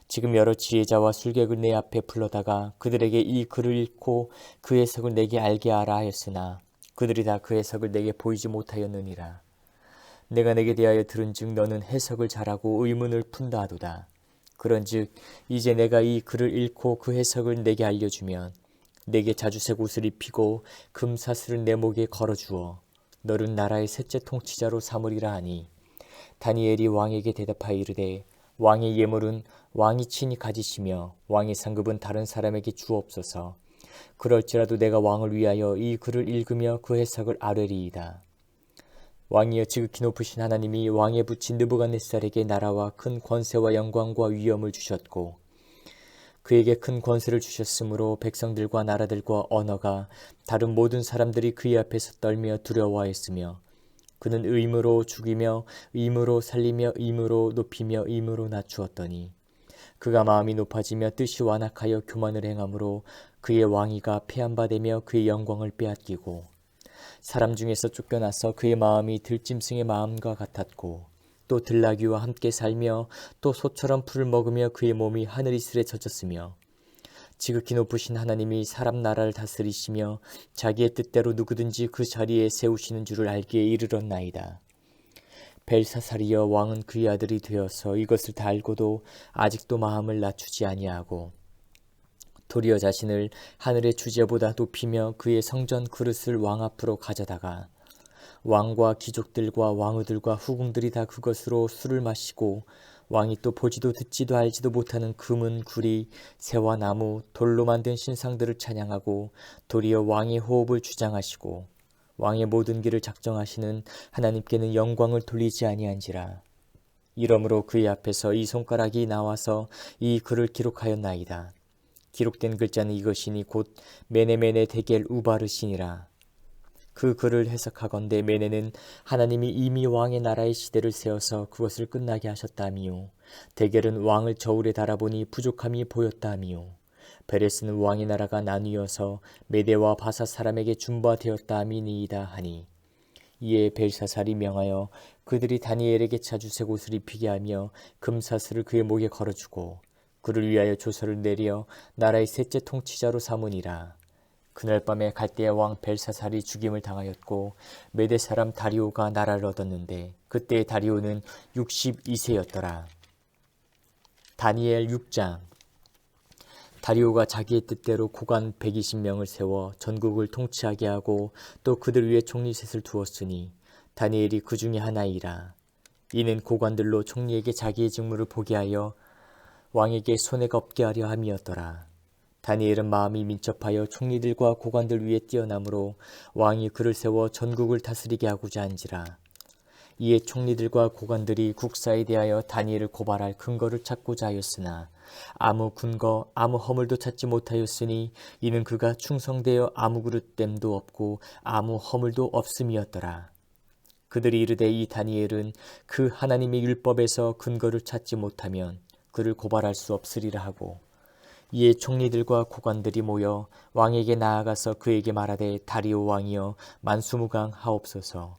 지금 여러 지혜자와 술객을 내 앞에 불러다가 그들에게 이 글을 읽고 그 해석을 내게 알게 하라 하였으나 그들이 다 그 해석을 내게 보이지 못하였느니라. 내가 내게 대하여 들은즉 너는 해석을 잘하고 의문을 푼다 하도다. 그런즉 이제 내가 이 글을 읽고 그 해석을 내게 알려주면 내게 자주색 옷을 입히고 금사슬을 내 목에 걸어주어 너를 나라의 셋째 통치자로 삼으리라 하니 다니엘이 왕에게 대답하여 이르되 왕의 예물은 왕이 친히 가지시며 왕의 상급은 다른 사람에게 주옵소서. 그럴지라도 내가 왕을 위하여 이 글을 읽으며 그 해석을 아뢰리이다. 왕이여 지극히 높으신 하나님이 왕의 부친 느부갓네살에게 나라와 큰 권세와 영광과 위엄을 주셨고 그에게 큰 권세를 주셨으므로 백성들과 나라들과 언어가 다른 모든 사람들이 그의 앞에서 떨며 두려워하였으며 그는 의무로 죽이며 의무로 살리며 의무로 높이며 의무로 낮추었더니 그가 마음이 높아지며 뜻이 완악하여 교만을 행함으로 그의 왕위가 폐한바되며 그의 영광을 빼앗기고 사람 중에서 쫓겨나서 그의 마음이 들짐승의 마음과 같았고 또 들나귀와 함께 살며 또 소처럼 풀을 먹으며 그의 몸이 하늘 이슬에 젖었으며 지극히 높으신 하나님이 사람 나라를 다스리시며 자기의 뜻대로 누구든지 그 자리에 세우시는 줄을 알기에 이르렀나이다. 벨사살이여 왕은 그의 아들이 되어서 이것을 다 알고도 아직도 마음을 낮추지 아니하고 도리어 자신을 하늘의 주제보다 높이며 그의 성전 그릇을 왕 앞으로 가져다가 왕과 귀족들과 왕후들과 후궁들이 다 그것으로 술을 마시고 왕이 또 보지도 듣지도 알지도 못하는 금은 구리, 새와 나무, 돌로 만든 신상들을 찬양하고 도리어 왕의 호흡을 주장하시고 왕의 모든 길을 작정하시는 하나님께는 영광을 돌리지 아니한지라. 이러므로 그의 앞에서 이 손가락이 나와서 이 글을 기록하였나이다. 기록된 글자는 이것이니 곧 메네메네 데겔 우바르시니라. 그 글을 해석하건대 메네는 하나님이 이미 왕의 나라의 시대를 세워서 그것을 끝나게 하셨다미요. 데겔은 왕을 저울에 달아보니 부족함이 보였다미요. 베레스는 왕의 나라가 나뉘어서 메대와 바사 사람에게 준바되었다미니이다 하니 이에 벨사살이 명하여 그들이 다니엘에게 자주색 옷을 입히게 하며 금사슬을 그의 목에 걸어주고 그를 위하여 조서를 내려 나라의 셋째 통치자로 삼으니라. 그날 밤에 갈대아 왕 벨사살이 죽임을 당하였고 메대 사람 다리오가 나라를 얻었는데 그때 다리오는 62세였더라. 다니엘 6장. 다리오가 자기의 뜻대로 고관 120명을 세워 전국을 통치하게 하고 또 그들 위에 총리셋을 두었으니 다니엘이 그 중에 하나이라. 이는 고관들로 총리에게 자기의 직무를 보게 하여 왕에게 손해가 없게 하려 함이었더라. 다니엘은 마음이 민첩하여 총리들과 고관들 위에 뛰어나므로 왕이 그를 세워 전국을 다스리게 하고자 한지라. 이에 총리들과 고관들이 국사에 대하여 다니엘을 고발할 근거를 찾고자 하였으나 아무 근거 아무 허물도 찾지 못하였으니 이는 그가 충성되어 아무 그릇됨도 없고 아무 허물도 없음이었더라. 그들이 이르되 이 다니엘은 그 하나님의 율법에서 근거를 찾지 못하면 그를 고발할 수 없으리라 하고, 이에 총리들과 고관들이 모여 왕에게 나아가서 그에게 말하되 다리오 왕이여 만수무강하옵소서.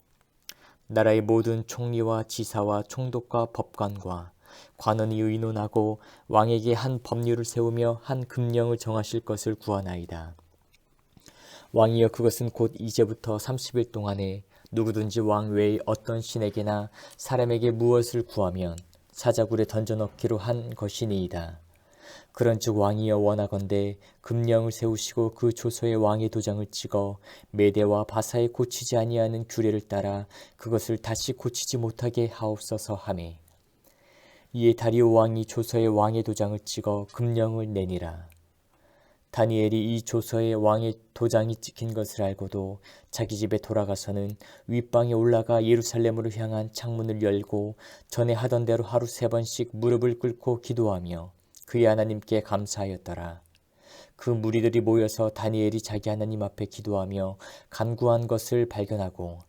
나라의 모든 총리와 지사와 총독과 법관과 관원이 의논하고 왕에게 한 법률을 세우며 한 금령을 정하실 것을 구하나이다. 왕이여 것은 곧 이제부터 30일 동안에 누구든지 왕 외의 어떤 신에게나 사람에게 무엇을 구하면 사자굴에 던져넣기로 한 것이니이다. 그런즉 왕이여 원하건대 금령을 세우시고 그 조서에 왕의 도장을 찍어 메대와 바사에 고치지 아니하는 규례를 따라 그것을 다시 고치지 못하게 하옵소서 하매, 이에 다리오 왕이 조서에 왕의 도장을 찍어 금령을 내니라. 다니엘이 이 조서에 왕의 도장이 찍힌 것을 알고도 자기 집에 돌아가서는 윗방에 올라가 예루살렘으로 향한 창문을 열고 전에 하던 대로 하루 3번씩 무릎을 꿇고 기도하며 그의 하나님께 감사하였더라. 그 무리들이 모여서 다니엘이 자기 하나님 앞에 기도하며 간구한 것을 발견하고,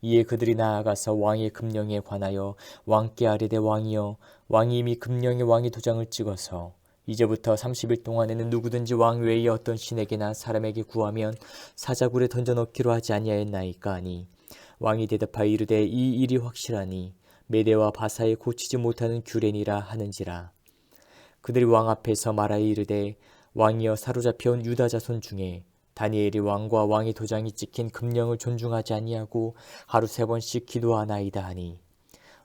이에 그들이 나아가서 왕의 금령에 관하여 왕께 아뢰되 왕이여 왕이 이미 금령에 왕의 도장을 찍어서 이제부터 30일 동안에는 누구든지 왕 외의 어떤 신에게나 사람에게 구하면 사자굴에 던져넣기로 하지 아니하였나이까 하니, 왕이 대답하여 이르되 이 일이 확실하니 메대와 바사에 고치지 못하는 규례니라 하는지라. 그들이 왕 앞에서 말하여 이르되 왕이여 사로잡혀온 유다 자손 중에 다니엘이 왕과 왕의 도장이 찍힌 금령을 존중하지 아니하고 하루 3번씩 기도하나이다 하니,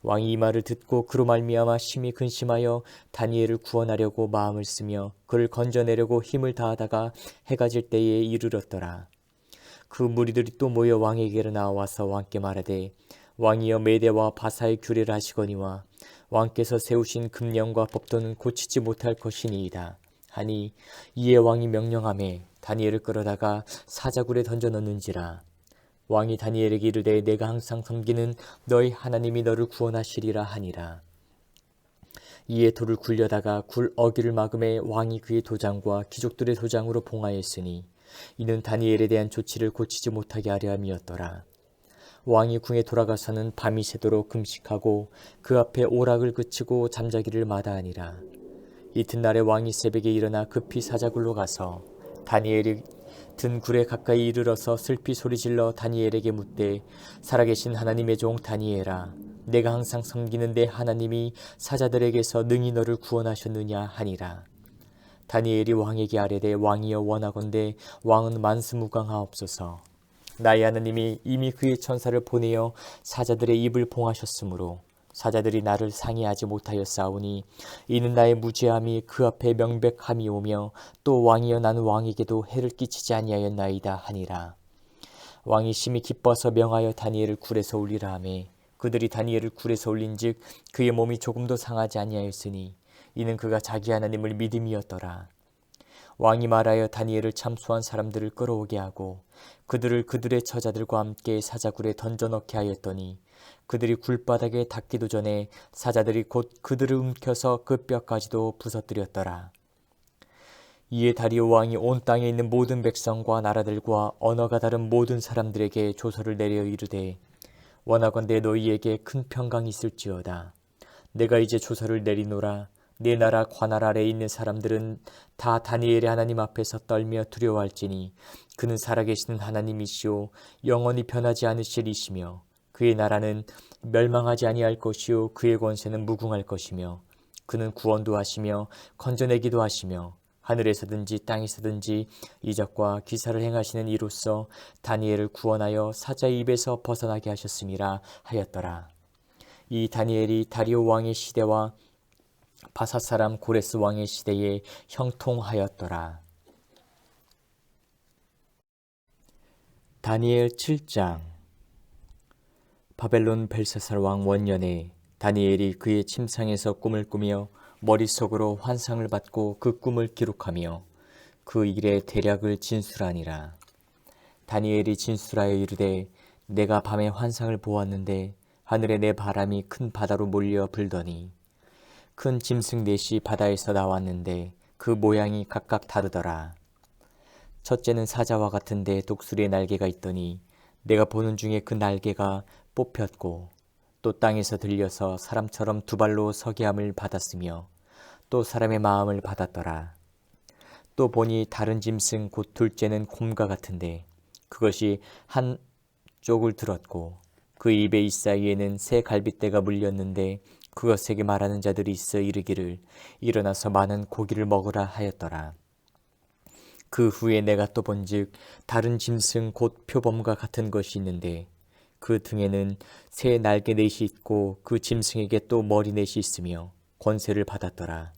왕이 이 말을 듣고 그로 말미암아 심히 근심하여 다니엘을 구원하려고 마음을 쓰며 그를 건져내려고 힘을 다하다가 해가 질 때에 이르렀더라. 그 무리들이 또 모여 왕에게로 나와서 왕께 말하되 왕이여 메대와 바사의 규례를 하시거니와 왕께서 세우신 금령과 법도는 고치지 못할 것이니이다 하니, 이에 왕이 명령하매 다니엘을 끌어다가 사자굴에 던져넣는지라. 왕이 다니엘에게 이르되 내가 항상 섬기는 너희 하나님이 너를 구원하시리라 하니라. 이에 돌을 굴려다가 굴 어귀를 막음에 왕이 그의 도장과 귀족들의 도장으로 봉하였으니 이는 다니엘에 대한 조치를 고치지 못하게 하려 함이었더라. 왕이 궁에 돌아가서는 밤이 새도록 금식하고 그 앞에 오락을 그치고 잠자기를 마다하니라. 이튿날에 왕이 새벽에 일어나 급히 사자굴로 가서 다니엘이 든 굴에 가까이 이르러서 슬피 소리질러 다니엘에게 묻되 살아계신 하나님의 종 다니엘아, 내가 항상 섬기는 내 하나님이 사자들에게서 능히 너를 구원하셨느냐 하니라. 다니엘이 왕에게 아뢰되 왕이여 원하건대 왕은 만수무강하옵소서. 나의 하나님이 이미 그의 천사를 보내어 사자들의 입을 봉하셨으므로 사자들이 나를 상해하지 못하였사오니 이는 나의 무죄함이 그 앞에 명백함이 오며 또 왕이여 나는 왕에게도 해를 끼치지 아니하였나이다 하니라. 왕이 심히 기뻐서 명하여 다니엘을 굴에서 올리라 하매 그들이 다니엘을 굴에서 올린즉 그의 몸이 조금도 상하지 아니하였으니 이는 그가 자기 하나님을 믿음이었더라. 왕이 말하여 다니엘을 참수한 사람들을 끌어오게 하고 그들을 그들의 처자들과 함께 사자굴에 던져넣게 하였더니 그들이 굴바닥에 닿기도 전에 사자들이 곧 그들을 움켜서 그 뼈까지도 부서뜨렸더라. 이에 다리오 왕이 온 땅에 있는 모든 백성과 나라들과 언어가 다른 모든 사람들에게 조서를 내려 이르되 원하건대 너희에게 큰 평강이 있을지어다. 내가 이제 조서를 내리노라. 네 나라 관할 아래에 있는 사람들은 다 다니엘의 하나님 앞에서 떨며 두려워할지니 그는 살아계시는 하나님이시오 영원히 변하지 않으실 이시며 그의 나라는 멸망하지 아니할 것이요 그의 권세는 무궁할 것이며 그는 구원도 하시며 건져내기도 하시며 하늘에서든지 땅에서든지 이적과 기사를 행하시는 이로써 다니엘을 구원하여 사자의 입에서 벗어나게 하셨음이라 하였더라. 이 다니엘이 다리오 왕의 시대와 바사 사람 고레스 왕의 시대에 형통하였더라. 다니엘 7장. 바벨론 벨사살 왕 원년에 다니엘이 그의 침상에서 꿈을 꾸며 머릿속으로 환상을 받고 그 꿈을 기록하며 그 일의 대략을 진술하니라. 다니엘이 진술하여 이르되 내가 밤에 환상을 보았는데 하늘에 내 바람이 큰 바다로 몰려 불더니 큰 짐승 넷이 바다에서 나왔는데 그 모양이 각각 다르더라. 첫째는 사자와 같은데 독수리의 날개가 있더니 내가 보는 중에 그 날개가 뽑혔고 또 땅에서 들려서 사람처럼 두 발로 서게 함을 받았으며 또 사람의 마음을 받았더라. 또 보니 다른 짐승 곧 둘째는 곰과 같은데 그것이 한 쪽을 들었고 그 입의 이사이에는 새 갈빗대가 물렸는데 그것에게 말하는 자들이 있어 이르기를 일어나서 많은 고기를 먹으라 하였더라. 그 후에 내가 또 본즉 다른 짐승 곧 표범과 같은 것이 있는데 그 등에는 새 날개 넷이 있고 그 짐승에게 또 머리 넷이 있으며 권세를 받았더라.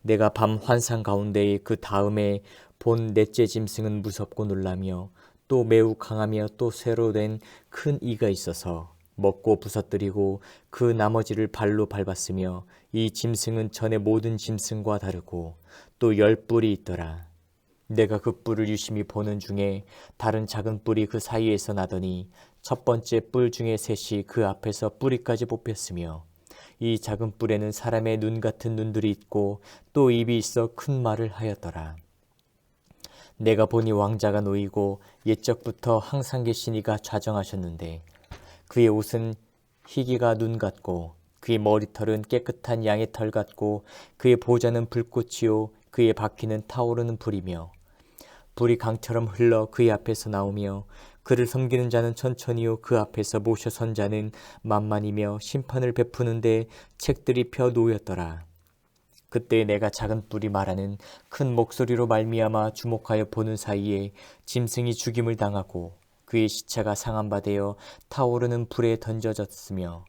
내가 밤 환상 가운데에 그 다음에 본 넷째 짐승은 무섭고 놀라며 또 매우 강하며 또 쇠로 된 큰 이가 있어서 먹고 부서뜨리고 그 나머지를 발로 밟았으며 이 짐승은 전에 모든 짐승과 다르고 또 10뿔이 있더라. 내가 그 뿔을 유심히 보는 중에 다른 작은 뿔이 그 사이에서 나더니 첫 번째 뿔 중에 셋이 그 앞에서 뿌리까지 뽑혔으며 이 작은 뿔에는 사람의 눈 같은 눈들이 있고 또 입이 있어 큰 말을 하였더라. 내가 보니 왕자가 놓이고 옛적부터 항상 계신 이가 좌정하셨는데 그의 옷은 희기가 눈 같고 그의 머리털은 깨끗한 양의 털 같고 그의 보좌는 불꽃이요 그의 바퀴는 타오르는 불이며 불이 강처럼 흘러 그의 앞에서 나오며 그를 섬기는 자는 천천히요 그 앞에서 모셔 선 자는 만만이며 심판을 베푸는데 책들이 펴 놓였더라. 그때 내가 작은 뿔이 말하는 큰 목소리로 말미암아 주목하여 보는 사이에 짐승이 죽임을 당하고 그의 시체가 상한 바 되어 타오르는 불에 던져졌으며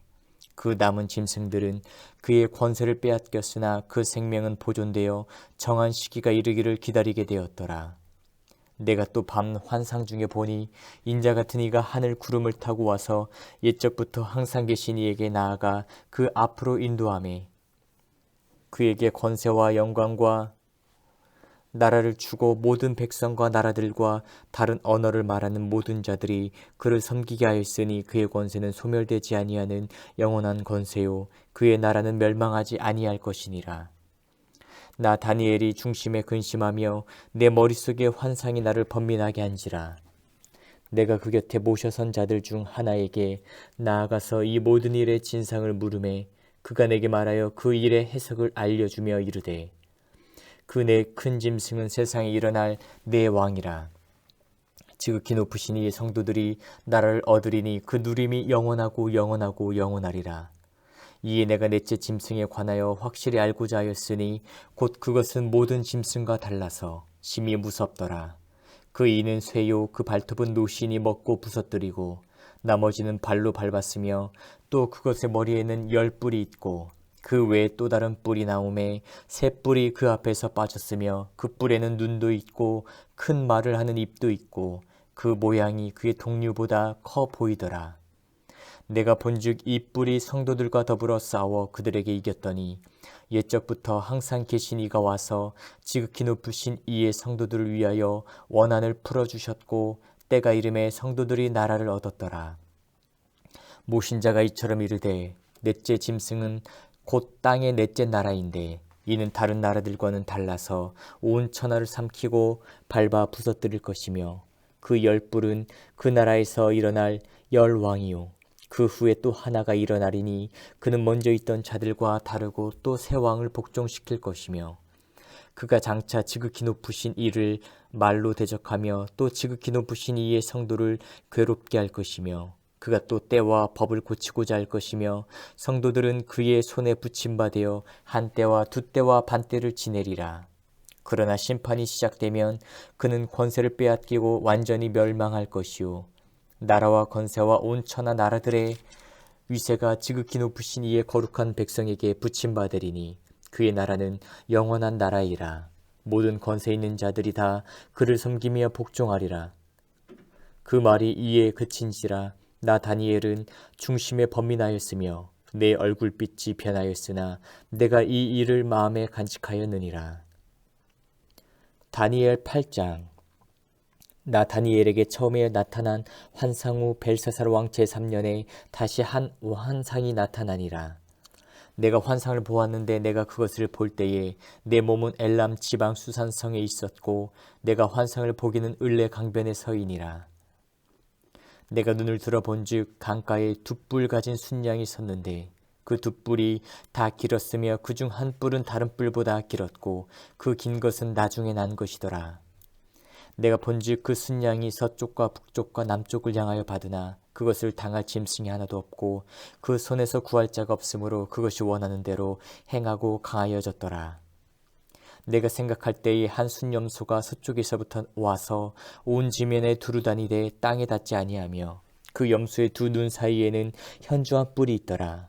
그 남은 짐승들은 그의 권세를 빼앗겼으나 그 생명은 보존되어 정한 시기가 이르기를 기다리게 되었더라. 내가 또 밤 환상 중에 보니 인자 같은 이가 하늘 구름을 타고 와서 옛적부터 항상 계신 이에게 나아가 그 앞으로 인도하매 그에게 권세와 영광과 나라를 주고 모든 백성과 나라들과 다른 언어를 말하는 모든 자들이 그를 섬기게 하였으니 그의 권세는 소멸되지 아니하는 영원한 권세요 그의 나라는 멸망하지 아니할 것이니라. 나 다니엘이 중심에 근심하며 내 머릿속에 환상이 나를 번민하게 한지라. 내가 그 곁에 모셔 선 자들 중 하나에게 나아가서 이 모든 일의 진상을 물으매 그가 내게 말하여 그 일의 해석을 알려주며 이르되 그 내 큰 짐승은 세상에 일어날 내 왕이라. 지극히 높으신 이의 성도들이 나라를 얻으리니 그 누림이 영원하고 영원하고 영원하리라. 이에 내가 넷째 짐승에 관하여 확실히 알고자 하였으니 곧 그것은 모든 짐승과 달라서 심히 무섭더라. 그 이는 쇠요 그 발톱은 노신이 먹고 부서뜨리고 나머지는 발로 밟았으며 또 그것의 머리에는 10뿔이 있고 그 외에 또 다른 뿔이 나오매 새 뿔이 그 앞에서 빠졌으며 그 뿔에는 눈도 있고 큰 말을 하는 입도 있고 그 모양이 그의 동류보다 커 보이더라. 내가 본즉 이 뿔이 성도들과 더불어 싸워 그들에게 이겼더니 옛적부터 항상 계신 이가 와서 지극히 높으신 이의 성도들을 위하여 원한을 풀어주셨고 때가 이름에 성도들이 나라를 얻었더라. 모신자가 이처럼 이르되 넷째 짐승은 곧 땅의 넷째 나라인데 이는 다른 나라들과는 달라서 온 천하를 삼키고 밟아 부서뜨릴 것이며 그 10뿔은 그 나라에서 일어날 10왕이요 그 후에 또 하나가 일어나리니 그는 먼저 있던 자들과 다르고 또 새 왕을 복종시킬 것이며 그가 장차 지극히 높으신 이를 말로 대적하며 또 지극히 높으신 이의 성도를 괴롭게 할 것이며 그가 또 때와 법을 고치고자 할 것이며 성도들은 그의 손에 붙임받아 한 때와 두 때와 반 때를 지내리라. 그러나 심판이 시작되면 그는 권세를 빼앗기고 완전히 멸망할 것이요 나라와 권세와 온 천하 나라들의 위세가 지극히 높으신 이의 거룩한 백성에게 붙임받으리니 그의 나라는 영원한 나라이라. 모든 권세 있는 자들이 다 그를 섬기며 복종하리라. 그 말이 이에 그친지라. 나 다니엘은 중심에 번민하였으며 내 얼굴빛이 변하였으나 내가 이 일을 마음에 간직하였느니라. 다니엘 8장. 나 다니엘에게 처음에 나타난 환상 후 벨사살 왕 제3년에 다시 한 환상이 나타나니라. 내가 환상을 보았는데 내가 그것을 볼 때에 내 몸은 엘람 지방 수산성에 있었고 내가 환상을 보기는 을레 강변에 서이니라. 내가 눈을 들어본즉 강가에 두 뿔 가진 순양이 섰는데 그 두 뿔이 다 길었으며 그중 한 뿔은 다른 뿔보다 길었고 그 긴 것은 나중에 난 것이더라. 내가 본즉 그 순양이 서쪽과 북쪽과 남쪽을 향하여 받으나 그것을 당할 짐승이 하나도 없고 그 손에서 구할 자가 없으므로 그것이 원하는 대로 행하고 강하여졌더라. 내가 생각할 때에 한 순염소가 서쪽에서부터 와서 온 지면에 두루다니되 땅에 닿지 아니하며 그 염소의 두 눈 사이에는 현주한 뿔이 있더라.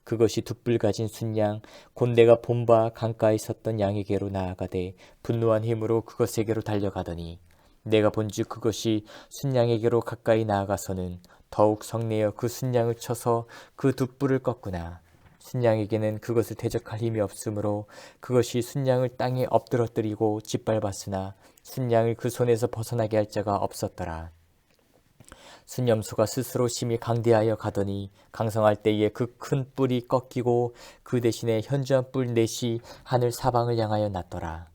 그것이 두 뿔 가진 순양 곧 내가 본 바 강가에 섰던 양에게로 나아가되 분노한 힘으로 그것에게로 달려가더니 내가 본즉 그것이 순양에게로 가까이 나아가서는 더욱 성내어 그 순양을 쳐서 그 두 뿔을 꺾으나 순양에게는 그것을 대적할 힘이 없으므로 그것이 순양을 땅에 엎드러뜨리고 짓밟았으나 순양을 그 손에서 벗어나게 할 자가 없었더라. 순염소가 스스로 심히 강대하여 가더니 강성할 때에 그 큰 뿔이 꺾이고 그 대신에 현주한 뿔 넷이 하늘 사방을 향하여 났더라.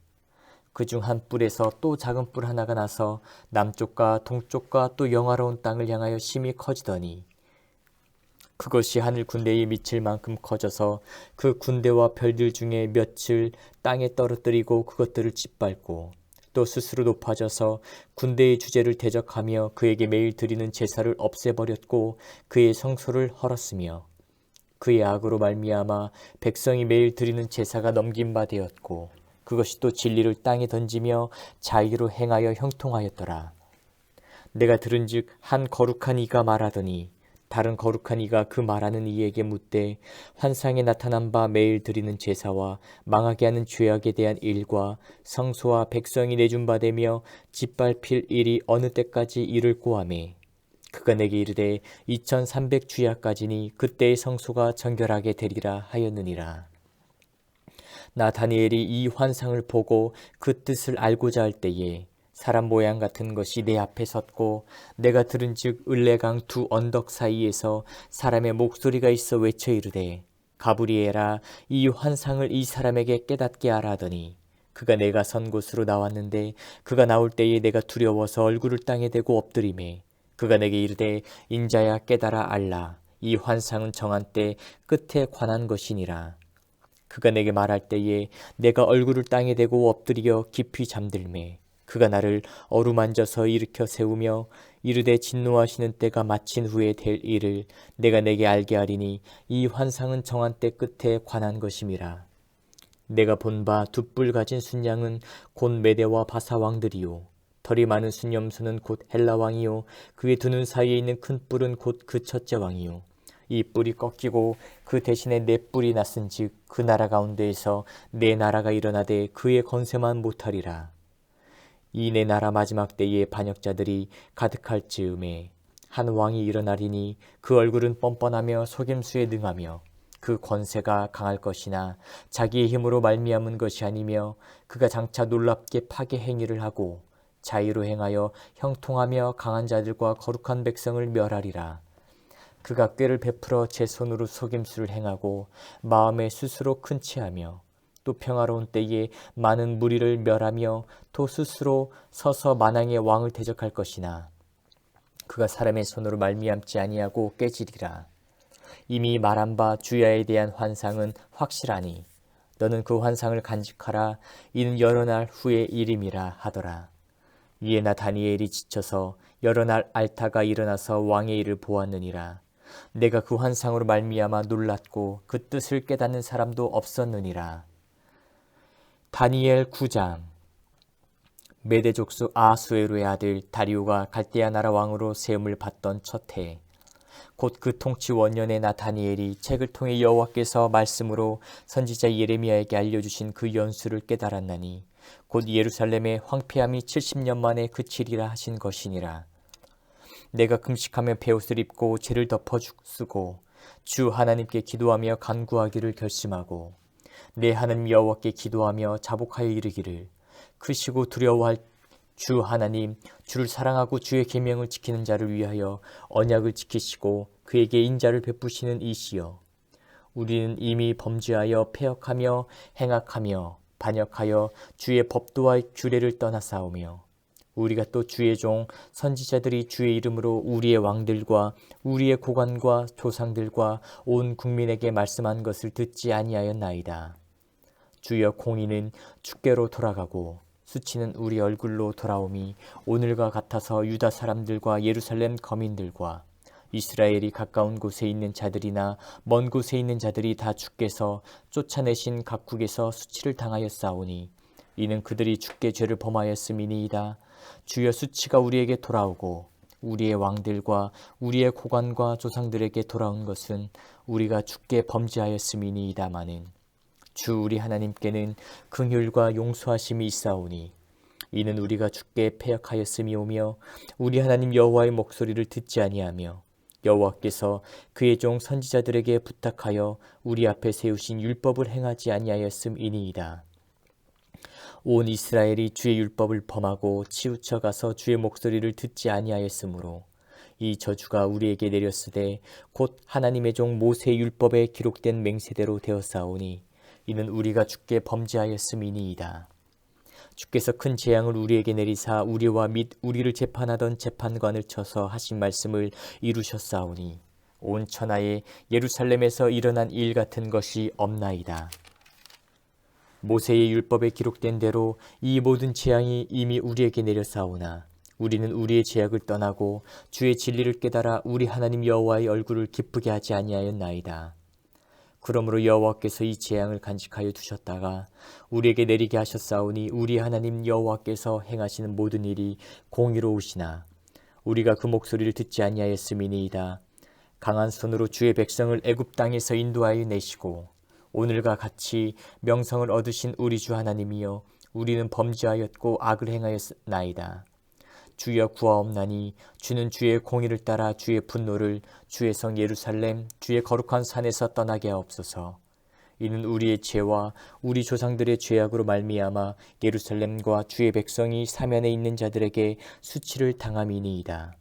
그중 한 뿔에서 또 작은 뿔 하나가 나서 남쪽과 동쪽과 또 영화로운 땅을 향하여 심히 커지더니 그것이 하늘 군대에 미칠 만큼 커져서 그 군대와 별들 중에 몇을 땅에 떨어뜨리고 그것들을 짓밟고 또 스스로 높아져서 군대의 주제를 대적하며 그에게 매일 드리는 제사를 없애버렸고 그의 성소를 헐었으며 그의 악으로 말미암아 백성이 매일 드리는 제사가 넘긴 바 되었고 그것이 또 진리를 땅에 던지며 자의로 행하여 형통하였더라. 내가 들은즉 한 거룩한 이가 말하더니 다른 거룩한 이가 그 말하는 이에게 묻되 환상에 나타난 바 매일 드리는 제사와 망하게 하는 죄악에 대한 일과 성소와 백성이 내준 바 되며 짓밟힐 일이 어느 때까지 이룰꼬 하매 그가 내게 이르되 2300주야까지니 그때의 성소가 정결하게 되리라 하였느니라. 나 다니엘이 이 환상을 보고 그 뜻을 알고자 할 때에 사람 모양 같은 것이 내 앞에 섰고 내가 들은즉 을레강 두 언덕 사이에서 사람의 목소리가 있어 외쳐 이르되 가브리엘아 이 환상을 이 사람에게 깨닫게 하라 하더니 그가 내가 선 곳으로 나왔는데 그가 나올 때에 내가 두려워서 얼굴을 땅에 대고 엎드리매 그가 내게 이르되 인자야 깨달아 알라 이 환상은 정한 때 끝에 관한 것이니라. 그가 내게 말할 때에 내가 얼굴을 땅에 대고 엎드려 깊이 잠들매 그가 나를 어루만져서 일으켜 세우며 이르되 진노하시는 때가 마친 후에 될 일을 내가 내게 알게 하리니 이 환상은 정한 때 끝에 관한 것임이라. 내가 본 바 두 뿔 가진 순양은 곧 메대와 바사 왕들이요 털이 많은 순염소는 곧 헬라 왕이요 그의 두 눈 사이에 있는 큰 뿔은 곧 그 첫째 왕이요 이 뿔이 꺾이고 그 대신에 네 뿔이 났은즉 그 나라 가운데에서 네 나라가 일어나되 그의 건세만 못하리라. 이 네 나라 마지막 때에 반역자들이 가득할 즈음에 한 왕이 일어나리니 그 얼굴은 뻔뻔하며 속임수에 능하며 그 권세가 강할 것이나 자기의 힘으로 말미암은 것이 아니며 그가 장차 놀랍게 파괴 행위를 하고 자의로 행하여 형통하며 강한 자들과 거룩한 백성을 멸하리라. 그가 꾀를 베풀어 제 손으로 속임수를 행하고 마음에 스스로 큰 체하며 또 평화로운 때에 많은 무리를 멸하며 또 스스로 서서 만왕의 왕을 대적할 것이나 그가 사람의 손으로 말미암지 아니하고 깨지리라. 이미 말한 바 주야에 대한 환상은 확실하니 너는 그 환상을 간직하라. 이는 여러 날 후의 일임이라 하더라. 이에 나 다니엘이 지쳐서 여러 날 앓다가 일어나서 왕의 일을 보았느니라. 내가 그 환상으로 말미암아 놀랐고 그 뜻을 깨닫는 사람도 없었느니라. 다니엘 9장. 메대 족속 아하수에로의 아들 다리오가 갈대아 나라 왕으로 세움을 받던 첫 해 곧 그 통치 원년에 나 다니엘이 책을 통해 여호와께서 말씀으로 선지자 예레미야에게 알려주신 그 연수를 깨달았나니 곧 예루살렘의 황폐함이 70년 만에 그치리라 하신 것이니라. 내가 금식하며 베옷을 입고 죄를 덮어 쓰고 주 하나님께 기도하며 간구하기를 결심하고 내 하나님 여호와께 기도하며 자복하여 이르기를 크시고 두려워할 주 하나님, 주를 사랑하고 주의 계명을 지키는 자를 위하여 언약을 지키시고 그에게 인자를 베푸시는 이시여. 우리는 이미 범죄하여 패역하며 행악하며 반역하여 주의 법도와 규례를 떠나싸우며 우리가 또 주의 종 선지자들이 주의 이름으로 우리의 왕들과 우리의 고관과 조상들과 온 국민에게 말씀한 것을 듣지 아니하였나이다. 주여 공의는 주께로 돌아가고 수치는 우리 얼굴로 돌아오미 오늘과 같아서 유다 사람들과 예루살렘 거민들과 이스라엘이 가까운 곳에 있는 자들이나 먼 곳에 있는 자들이 다 주께서 쫓아내신 각국에서 수치를 당하였사오니 이는 그들이 주께 죄를 범하였음이니이다. 주여 수치가 우리에게 돌아오고 우리의 왕들과 우리의 고관과 조상들에게 돌아온 것은 우리가 주께 범죄하였음이니이다마는 주 우리 하나님께는 긍휼과 용서하심이 있사오니 이는 우리가 주께 패역하였음이오며 우리 하나님 여호와의 목소리를 듣지 아니하며 여호와께서 그의 종 선지자들에게 부탁하여 우리 앞에 세우신 율법을 행하지 아니하였음이니이다. 온 이스라엘이 주의 율법을 범하고 치우쳐 가서 주의 목소리를 듣지 아니하였으므로 이 저주가 우리에게 내렸으되 곧 하나님의 종 모세의 율법에 기록된 맹세대로 되었사오니 이는 우리가 주께 범죄하였음이니이다. 주께서 큰 재앙을 우리에게 내리사 우리와 및 우리를 재판하던 재판관을 쳐서 하신 말씀을 이루셨사오니 온 천하에 예루살렘에서 일어난 일 같은 것이 없나이다. 모세의 율법에 기록된 대로 이 모든 재앙이 이미 우리에게 내렸사오나 우리는 우리의 죄악을 떠나고 주의 진리를 깨달아 우리 하나님 여호와의 얼굴을 기쁘게 하지 아니하였나이다. 그러므로 여호와께서 이 재앙을 간직하여 두셨다가 우리에게 내리게 하셨사오니 우리 하나님 여호와께서 행하시는 모든 일이 공의로우시나 우리가 그 목소리를 듣지 아니하였음이니이다. 강한 손으로 주의 백성을 애굽 땅에서 인도하여 내시고 오늘과 같이 명성을 얻으신 우리 주 하나님이여 우리는 범죄하였고 악을 행하였나이다. 주여 구하옵나니 주는 주의 공의를 따라 주의 분노를 주의 성 예루살렘 주의 거룩한 산에서 떠나게 하옵소서. 이는 우리의 죄와 우리 조상들의 죄악으로 말미암아 예루살렘과 주의 백성이 사면에 있는 자들에게 수치를 당함이니이다.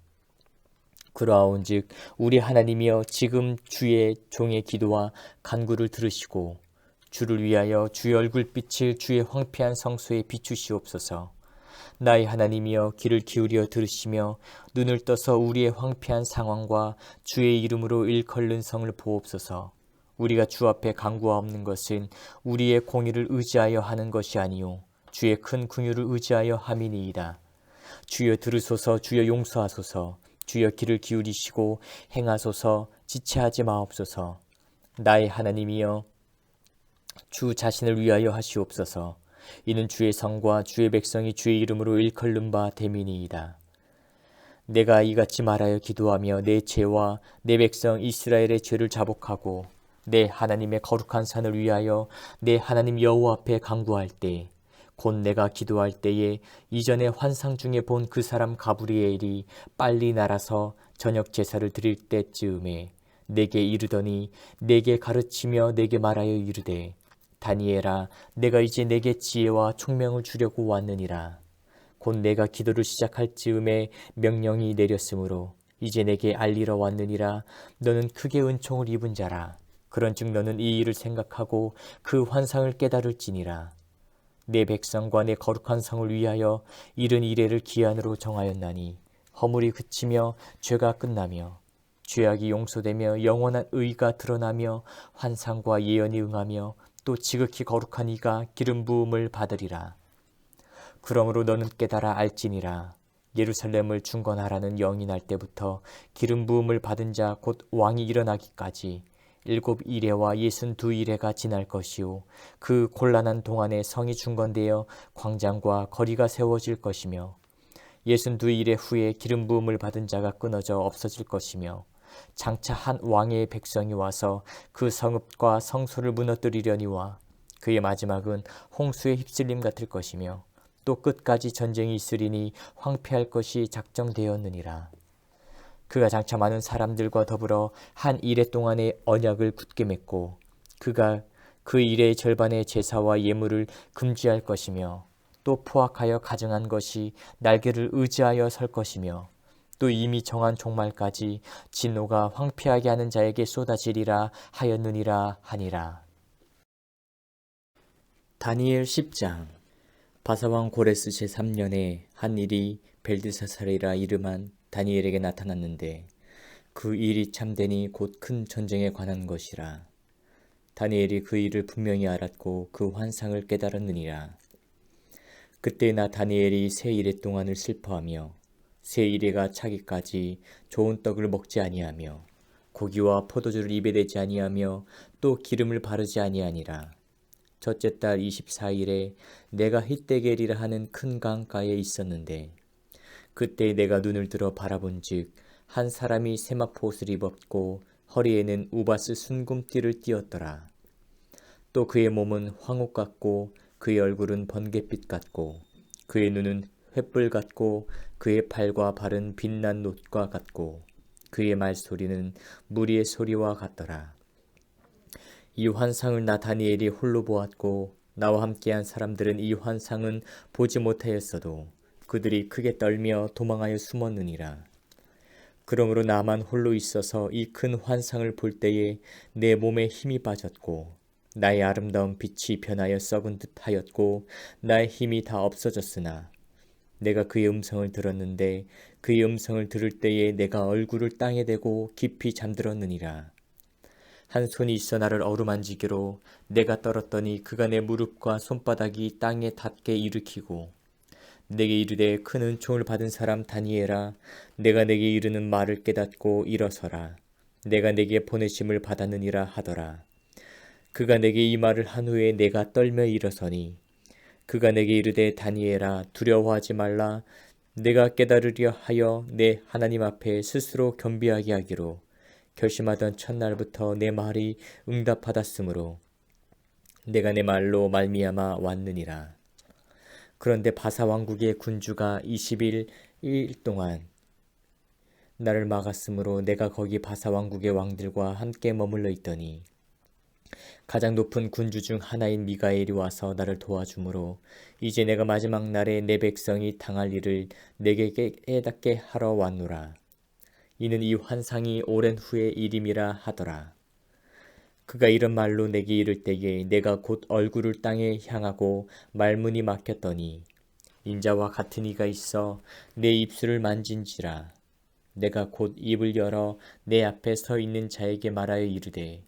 그러하온즉 우리 하나님이여 지금 주의 종의 기도와 간구를 들으시고 주를 위하여 주의 얼굴빛을 주의 황폐한 성소에 비추시옵소서. 나의 하나님이여 귀를 기울여 들으시며 눈을 떠서 우리의 황폐한 상황과 주의 이름으로 일컬는 성을 보옵소서. 우리가 주 앞에 간구하옵는 것은 우리의 공의를 의지하여 하는 것이 아니요 주의 큰 긍휼을 의지하여 함이니이다. 주여 들으소서. 주여 용서하소서. 주여 귀를 기울이시고 행하소서. 지체하지 마옵소서. 나의 하나님이여 주 자신을 위하여 하시옵소서. 이는 주의 성과 주의 백성이 주의 이름으로 일컬는 바 됨이니이다. 내가 이같이 말하여 기도하며 내 죄와 내 백성 이스라엘의 죄를 자복하고 내 하나님의 거룩한 산을 위하여 내 하나님 여호와 앞에 간구할 때 곧 내가 기도할 때에 이전에 환상 중에 본 그 사람 가브리엘이 빨리 날아서 저녁 제사를 드릴 때쯤에 내게 이르더니 내게 가르치며 내게 말하여 이르되 다니엘아 내가 이제 내게 지혜와 총명을 주려고 왔느니라. 곧 내가 기도를 시작할 즈음에 명령이 내렸으므로 이제 내게 알리러 왔느니라. 너는 크게 은총을 입은 자라. 그런즉 너는 이 일을 생각하고 그 환상을 깨달을지니라. 내 백성과 내 거룩한 성을 위하여 이른 이래를 기한으로 정하였나니 허물이 그치며 죄가 끝나며 죄악이 용서되며 영원한 의가 드러나며 환상과 예언이 응하며 또 지극히 거룩한 이가 기름 부음을 받으리라. 그러므로 너는 깨달아 알지니라. 예루살렘을 중건하라는 영이 날 때부터 기름 부음을 받은 자 곧 왕이 일어나기까지 7 이레와 62 이레가 지날 것이요 그 곤란한 동안에 성이 중건되어 광장과 거리가 세워질 것이며 62 이레 후에 기름 부음을 받은 자가 끊어져 없어질 것이며 장차 한 왕의 백성이 와서 그 성읍과 성소를 무너뜨리려니와 그의 마지막은 홍수의 휩쓸림 같을 것이며 또 끝까지 전쟁이 있으리니 황폐할 것이 작정되었느니라. 그가 장차 많은 사람들과 더불어 한 이레 동안의 언약을 굳게 맺고 그가 그 일의 절반의 제사와 예물을 금지할 것이며 또 포악하여 가증한 것이 날개를 의지하여 설 것이며 또 이미 정한 종말까지 진노가 황폐하게 하는 자에게 쏟아지리라 하였느니라 하니라. 다니엘 10장. 바사왕 고레스 제3년에 한 일이 벨드사살이라 이름한 다니엘에게 나타났는데 그 일이 참되니 곧 큰 전쟁에 관한 것이라. 다니엘이 그 일을 분명히 알았고 그 환상을 깨달았느니라. 그때 나 다니엘이 세 이레 동안을 슬퍼하며 세 이레가 차기까지 좋은 떡을 먹지 아니하며 고기와 포도주를 입에 대지 아니하며 또 기름을 바르지 아니하니라. 첫째 달 24일에 내가 hit데겔이라 하는 큰 강가에 있었는데 그때 내가 눈을 들어 바라본즉 한 사람이 세마포 옷을 입었고 허리에는 우바스 순금띠를 띠었더라. 또 그의 몸은 황옥 같고 그의 얼굴은 번갯빛 같고 그의 눈은 횃불 같고 그의 팔과 발은 빛난 놋과 같고 그의 말소리는 무리의 소리와 같더라. 이 환상을 나 다니엘이 홀로 보았고 나와 함께한 사람들은 이 환상은 보지 못하였어도 그들이 크게 떨며 도망하여 숨었느니라. 그러므로 나만 홀로 있어서 이 큰 환상을 볼 때에 내 몸에 힘이 빠졌고 나의 아름다운 빛이 변하여 썩은 듯 하였고 나의 힘이 다 없어졌으나 내가 그의 음성을 들었는데 그의 음성을 들을 때에 내가 얼굴을 땅에 대고 깊이 잠들었느니라. 한 손이 있어 나를 어루만지기로 내가 떨었더니 그가 내 무릎과 손바닥이 땅에 닿게 일으키고 내게 이르되 큰 은총을 받은 사람 다니엘아 내가 내게 이르는 말을 깨닫고 일어서라. 내가 내게 보내심을 받았느니라 하더라. 그가 내게 이 말을 한 후에 내가 떨며 일어서니 그가 내게 이르되 다니엘아 두려워하지 말라. 내가 깨달으려 하여 내 하나님 앞에 스스로 겸비하게 하기로 결심하던 첫날부터 내 말이 응답받았으므로 내가 내 말로 말미암아 왔느니라. 그런데 바사 왕국의 군주가 20일 동안 나를 막았으므로 내가 거기 바사 왕국의 왕들과 함께 머물러 있더니 가장 높은 군주 중 하나인 미가엘이 와서 나를 도와주므로 이제 내가 마지막 날에 내 백성이 당할 일을 내게 깨닫게 하러 왔노라. 이는 이 환상이 오랜 후의 일임이라 하더라. 그가 이런 말로 내게 이를 때에 내가 곧 얼굴을 땅에 향하고 말문이 막혔더니 인자와 같은 이가 있어 내 입술을 만진지라. 내가 곧 입을 열어 내 앞에 서 있는 자에게 말하여 이르되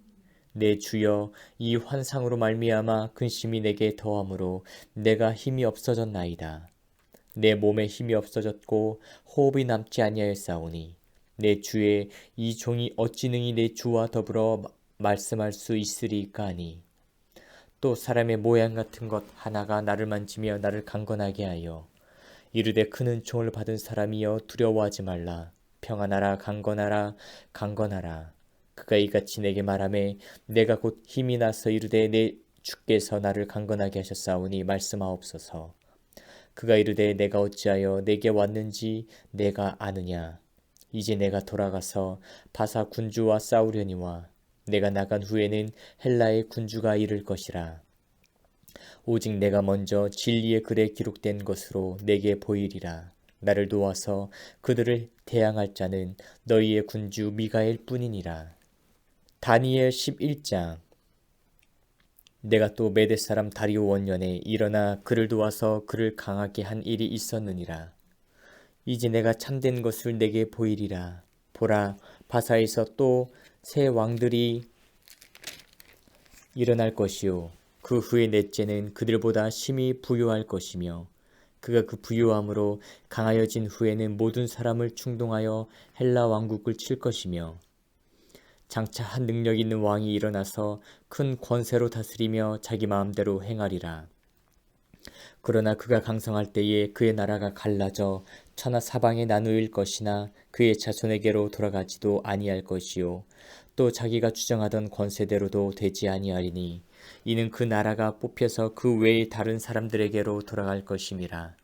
내 주여 이 환상으로 말미암아 근심이 내게 더하므로 내가 힘이 없어졌나이다. 내 몸에 힘이 없어졌고 호흡이 남지 아니하였사오니 내 주의 이 종이 어찌 능히 내 주와 더불어 말씀할 수 있으리까 하니 또 사람의 모양 같은 것 하나가 나를 만지며 나를 강건하게 하여 이르되 큰 은총을 받은 사람이여 두려워하지 말라. 평안하라 강건하라 강건하라. 그가 이같이 내게 말하매 내가 곧 힘이 나서 이르되 내 주께서 나를 강건하게 하셨사오니 말씀하옵소서. 그가 이르되 내가 어찌하여 내게 왔는지 내가 아느냐. 이제 내가 돌아가서 바사 군주와 싸우려니와 내가 나간 후에는 헬라의 군주가 이를 것이라. 오직 내가 먼저 진리의 글에 기록된 것으로 내게 보이리라. 나를 도와서 그들을 대항할 자는 너희의 군주 미가엘 뿐이니라. 다니엘 11장. 내가 또 메대 사람 다리오 원년에 일어나 그를 도와서 그를 강하게 한 일이 있었느니라. 이제 내가 참된 것을 내게 보이리라. 보라, 바사에서 또 새 왕들이 일어날 것이요 그 후에 넷째는 그들보다 심히 부유할 것이며 그가 그 부유함으로 강하여진 후에는 모든 사람을 충동하여 헬라 왕국을 칠 것이며 장차 한 능력 있는 왕이 일어나서 큰 권세로 다스리며 자기 마음대로 행하리라. 그러나 그가 강성할 때에 그의 나라가 갈라져 천하 사방에 나누일 것이나 그의 자손에게로 돌아가지도 아니할 것이요 또 자기가 주장하던 권세대로도 되지 아니하리니 이는 그 나라가 뽑혀서 그 외의 다른 사람들에게로 돌아갈 것임이라.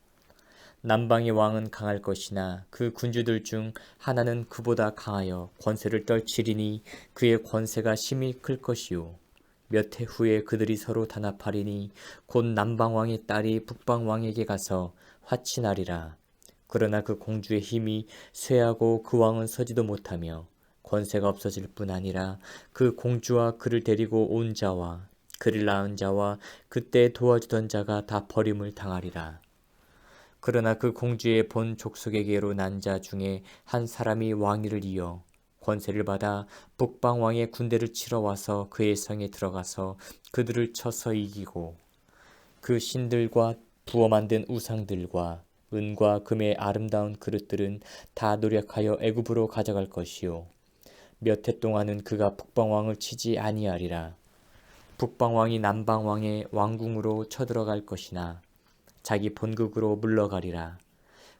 남방의 왕은 강할 것이나 그 군주들 중 하나는 그보다 강하여 권세를 떨치리니 그의 권세가 심히 클 것이요. 몇 해 후에 그들이 서로 단합하리니 곧 남방왕의 딸이 북방왕에게 가서 화친하리라. 그러나 그 공주의 힘이 쇠하고 그 왕은 서지도 못하며 권세가 없어질 뿐 아니라 그 공주와 그를 데리고 온 자와 그를 낳은 자와 그때 도와주던 자가 다 버림을 당하리라. 그러나 그 공주의 본 족속에게로 난 자 중에 한 사람이 왕위를 이어 권세를 받아 북방 왕의 군대를 치러 와서 그의 성에 들어가서 그들을 쳐서 이기고 그 신들과 부어 만든 우상들과 은과 금의 아름다운 그릇들은 다 노력하여 애굽으로 가져갈 것이요. 몇 해 동안은 그가 북방왕을 치지 아니하리라. 북방왕이 남방왕의 왕궁으로 쳐들어갈 것이나 자기 본국으로 물러가리라.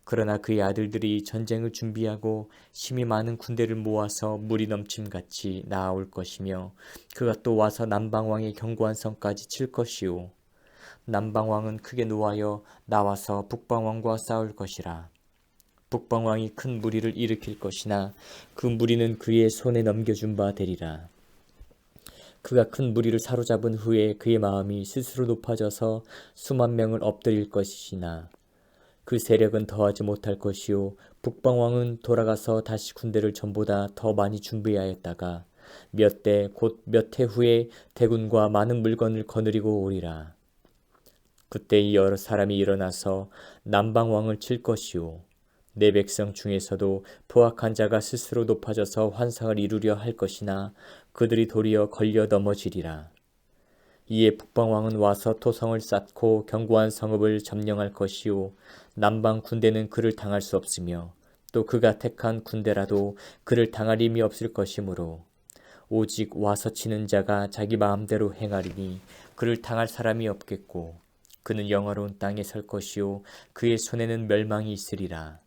그러나 그의 아들들이 전쟁을 준비하고 심히 많은 군대를 모아서 물이 넘침같이 나아올 것이며 그가 또 와서 남방왕의 견고한 성까지 칠 것이요. 남방왕은 크게 노하여 나와서 북방왕과 싸울 것이라. 북방왕이 큰 무리를 일으킬 것이나 그 무리는 그의 손에 넘겨준 바 되리라. 그가 큰 무리를 사로잡은 후에 그의 마음이 스스로 높아져서 수만 명을 엎드릴 것이나 그 세력은 더하지 못할 것이요. 북방왕은 돌아가서 다시 군대를 전보다 더 많이 준비하였다가 몇 대 곧 몇 해 후에 대군과 많은 물건을 거느리고 오리라. 그때 이 여러 사람이 일어나서 남방왕을 칠 것이요. 내 백성 중에서도 포악한 자가 스스로 높아져서 환상을 이루려 할 것이나 그들이 도리어 걸려 넘어지리라. 이에 북방왕은 와서 토성을 쌓고 견고한 성읍을 점령할 것이요. 남방 군대는 그를 당할 수 없으며 또 그가 택한 군대라도 그를 당할 힘이 없을 것이므로 오직 와서 치는 자가 자기 마음대로 행하리니 그를 당할 사람이 없겠고 그는 영화로운 땅에 설 것이요. 그의 손에는 멸망이 있으리라.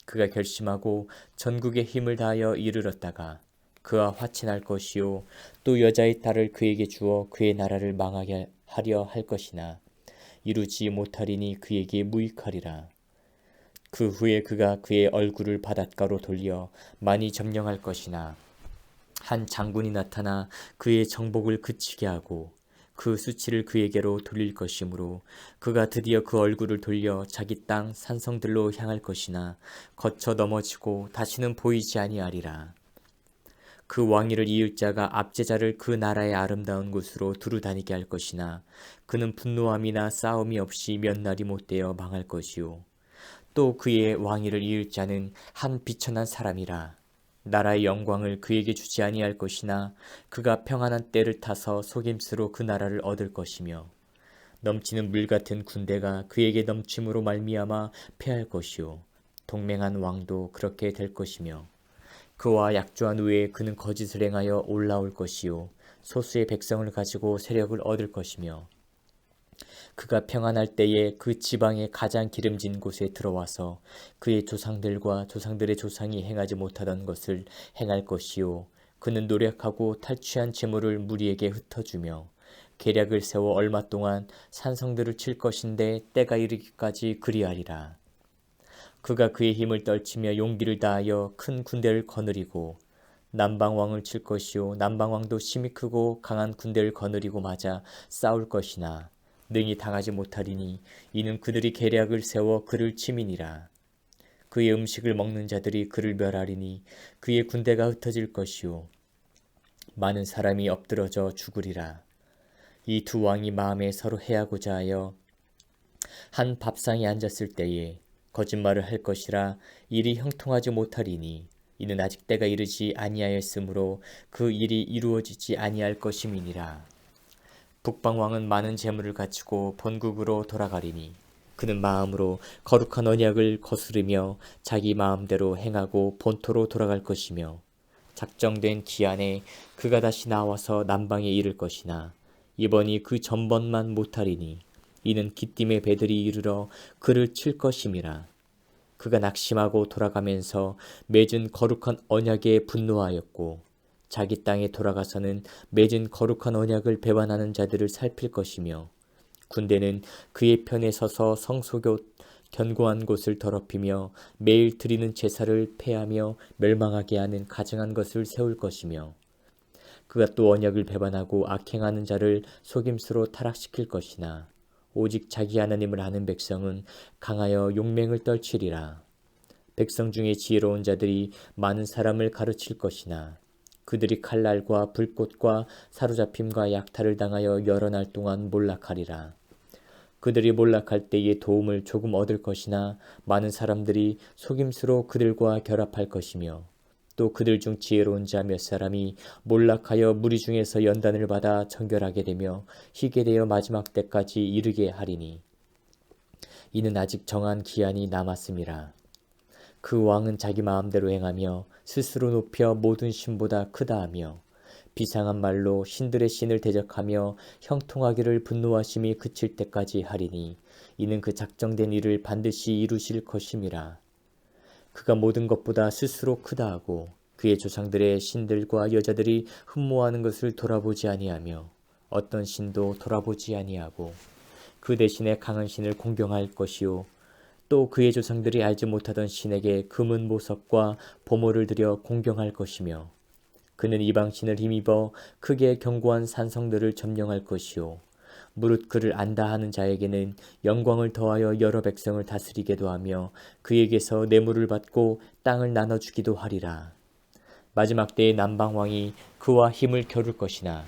그가 결심하고 전국의 힘을 다하여 이르렀다가 그와 화친할 것이요. 또 여자의 딸을 그에게 주어 그의 나라를 망하게 하려 할 것이나 이루지 못하리니 그에게 무익하리라. 그 후에 그가 그의 얼굴을 바닷가로 돌려 많이 점령할 것이나 한 장군이 나타나 그의 정복을 그치게 하고 그 수치를 그에게로 돌릴 것이므로 그가 드디어 그 얼굴을 돌려 자기 땅 산성들로 향할 것이나 거쳐 넘어지고 다시는 보이지 아니하리라. 그 왕위를 이을 자가 압제자를 그 나라의 아름다운 곳으로 두루 다니게 할 것이나 그는 분노함이나 싸움이 없이 몇 날이 못되어 망할 것이요. 또 그의 왕위를 이을 자는 한 비천한 사람이라. 나라의 영광을 그에게 주지 아니할 것이나 그가 평안한 때를 타서 속임수로 그 나라를 얻을 것이며 넘치는 물 같은 군대가 그에게 넘침으로 말미암아 패할 것이요. 동맹한 왕도 그렇게 될 것이며 그와 약조한 후에 그는 거짓을 행하여 올라올 것이요. 소수의 백성을 가지고 세력을 얻을 것이며 그가 평안할 때에 그 지방의 가장 기름진 곳에 들어와서 그의 조상들과 조상들의 조상이 행하지 못하던 것을 행할 것이요. 그는 노력하고 탈취한 재물을 무리에게 흩어주며 계략을 세워 얼마 동안 산성들을 칠 것인데 때가 이르기까지 그리하리라. 그가 그의 힘을 떨치며 용기를 다하여 큰 군대를 거느리고 남방왕을 칠 것이요. 남방왕도 심히 크고 강한 군대를 거느리고 맞아 싸울 것이나 능히 당하지 못하리니 이는 그들이 계략을 세워 그를 치민이라. 그의 음식을 먹는 자들이 그를 멸하리니 그의 군대가 흩어질 것이요. 많은 사람이 엎드러져 죽으리라. 이 두 왕이 마음에 서로 해하고자 하여 한 밥상에 앉았을 때에 거짓말을 할 것이라 일이 형통하지 못하리니 이는 아직 때가 이르지 아니하였으므로 그 일이 이루어지지 아니할 것임이니라. 북방왕은 많은 재물을 가지고 본국으로 돌아가리니 그는 마음으로 거룩한 언약을 거스르며 자기 마음대로 행하고 본토로 돌아갈 것이며 작정된 기한에 그가 다시 나와서 남방에 이를 것이나 이번이 그 전번만 못하리니 이는 기띔의 배들이 이르러 그를 칠 것임이라. 그가 낙심하고 돌아가면서 맺은 거룩한 언약에 분노하였고 자기 땅에 돌아가서는 맺은 거룩한 언약을 배반하는 자들을 살필 것이며 군대는 그의 편에 서서 성소교 견고한 곳을 더럽히며 매일 드리는 제사를 폐하며 멸망하게 하는 가증한 것을 세울 것이며 그가 또 언약을 배반하고 악행하는 자를 속임수로 타락시킬 것이나 오직 자기 하나님을 아는 백성은 강하여 용맹을 떨치리라. 백성 중에 지혜로운 자들이 많은 사람을 가르칠 것이나 그들이 칼날과 불꽃과 사로잡힘과 약탈을 당하여 여러 날 동안 몰락하리라. 그들이 몰락할 때에 도움을 조금 얻을 것이나 많은 사람들이 속임수로 그들과 결합할 것이며 또 그들 중 지혜로운 자 몇 사람이 몰락하여 무리 중에서 연단을 받아 정결하게 되며 희게 되어 마지막 때까지 이르게 하리니 이는 아직 정한 기한이 남았음이라. 그 왕은 자기 마음대로 행하며 스스로 높여 모든 신보다 크다 하며 비상한 말로 신들의 신을 대적하며 형통하기를 분노하심이 그칠 때까지 하리니 이는 그 작정된 일을 반드시 이루실 것임이라. 그가 모든 것보다 스스로 크다 하고 그의 조상들의 신들과 여자들이 흠모하는 것을 돌아보지 아니하며 어떤 신도 돌아보지 아니하고 그 대신에 강한 신을 공경할 것이요 또 그의 조상들이 알지 못하던 신에게 금은 보석과 보물을 들여 공경할 것이며 그는 이방신을 힘입어 크게 견고한 산성들을 점령할 것이요 무릇 그를 안다 하는 자에게는 영광을 더하여 여러 백성을 다스리게도 하며 그에게서 뇌물을 받고 땅을 나눠주기도 하리라. 마지막 때에 남방왕이 그와 힘을 겨룰 것이나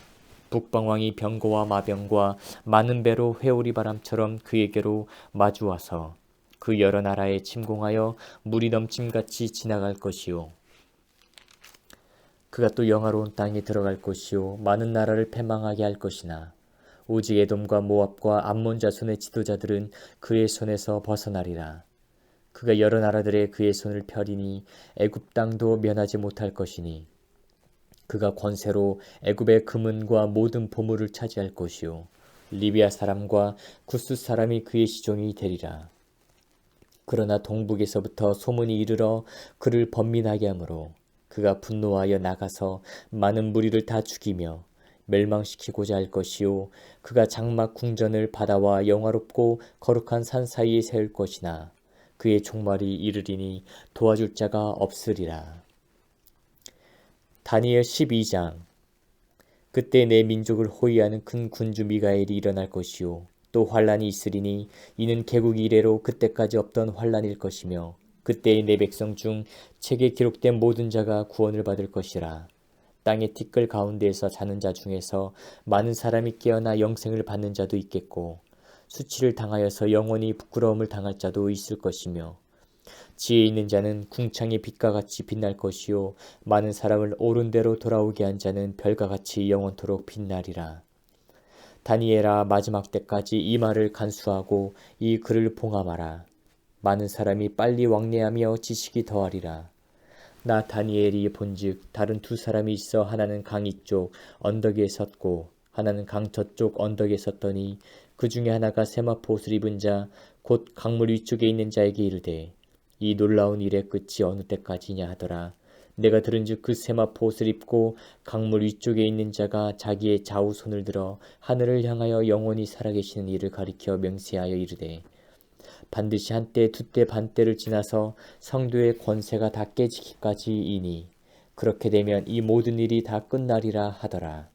북방왕이 병거와 마병과 많은 배로 회오리 바람처럼 그에게로 마주와서 그 여러 나라에 침공하여 물이 넘침같이 지나갈 것이요 그가 또 영화로운 땅에 들어갈 것이요 많은 나라를 패망하게 할 것이나 오직 에돔과 모압과 암몬 자손의 지도자들은 그의 손에서 벗어나리라. 그가 여러 나라들의 그의 손을 펴리니 애굽 땅도 면하지 못할 것이니 그가 권세로 애굽의 금은과 모든 보물을 차지할 것이요 리비아 사람과 구스 사람이 그의 시종이 되리라. 그러나 동북에서부터 소문이 이르러 그를 번민하게 하므로 그가 분노하여 나가서 많은 무리를 다 죽이며 멸망시키고자 할 것이요 그가 장막 궁전을 바다와 영화롭고 거룩한 산 사이에 세울 것이나 그의 종말이 이르리니 도와줄 자가 없으리라. 다니엘 12장. 그때 내 민족을 호위하는 큰 군주 미가엘이 일어날 것이요 또 환란이 있으리니 이는 개국 이래로 그때까지 없던 환란일 것이며 그때의 내 백성 중 책에 기록된 모든 자가 구원을 받을 것이라. 땅의 티끌 가운데에서 자는 자 중에서 많은 사람이 깨어나 영생을 받는 자도 있겠고 수치를 당하여서 영원히 부끄러움을 당할 자도 있을 것이며 지혜 있는 자는 궁창의 빛과 같이 빛날 것이요 많은 사람을 옳은 대로 돌아오게 한 자는 별과 같이 영원토록 빛나리라. 다니엘아 마지막 때까지 이 말을 간수하고 이 글을 봉함하라. 많은 사람이 빨리 왕래하며 지식이 더하리라. 나 다니엘이 본즉 다른 두 사람이 있어 하나는 강 이쪽 언덕에 섰고 하나는 강 저쪽 언덕에 섰더니 그 중에 하나가 세마포 옷을 입은 자 곧 강물 위쪽에 있는 자에게 이르되 이 놀라운 일의 끝이 어느 때까지냐 하더라. 내가 들은즉 그 세마포 옷을 입고 강물 위쪽에 있는 자가 자기의 좌우 손을 들어 하늘을 향하여 영원히 살아계시는 이를 가리켜 맹세하여 이르되 반드시 한때 두때 반때를 지나서 성도의 권세가 다 깨지기까지이니 그렇게 되면 이 모든 일이 다 끝나리라 하더라.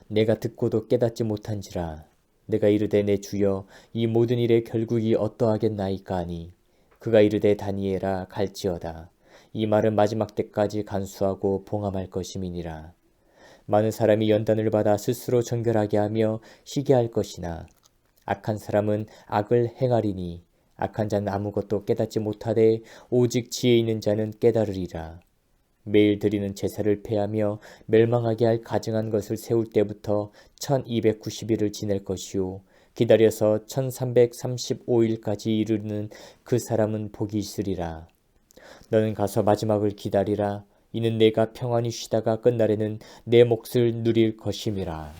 내가 듣고도 깨닫지 못한지라. 내가 이르되 내 주여 이 모든 일의 결국이 어떠하겠나이까 하니 그가 이르되 다니엘아 갈지어다. 이 말은 마지막 때까지 간수하고 봉함할 것임이니라. 많은 사람이 연단을 받아 스스로 정결하게 하며 희게 할 것이나 악한 사람은 악을 행하리니 악한 자는 아무것도 깨닫지 못하되 오직 지혜 있는 자는 깨달으리라. 매일 드리는 제사를 폐하며 멸망하게 할 가증한 것을 세울 때부터 1290일을 지낼 것이요 기다려서 1335일까지 이르는 그 사람은 복이 있으리라. 너는 가서 마지막을 기다리라. 이는 내가 평안히 쉬다가 끝날에는 내 몫을 누릴 것임이라.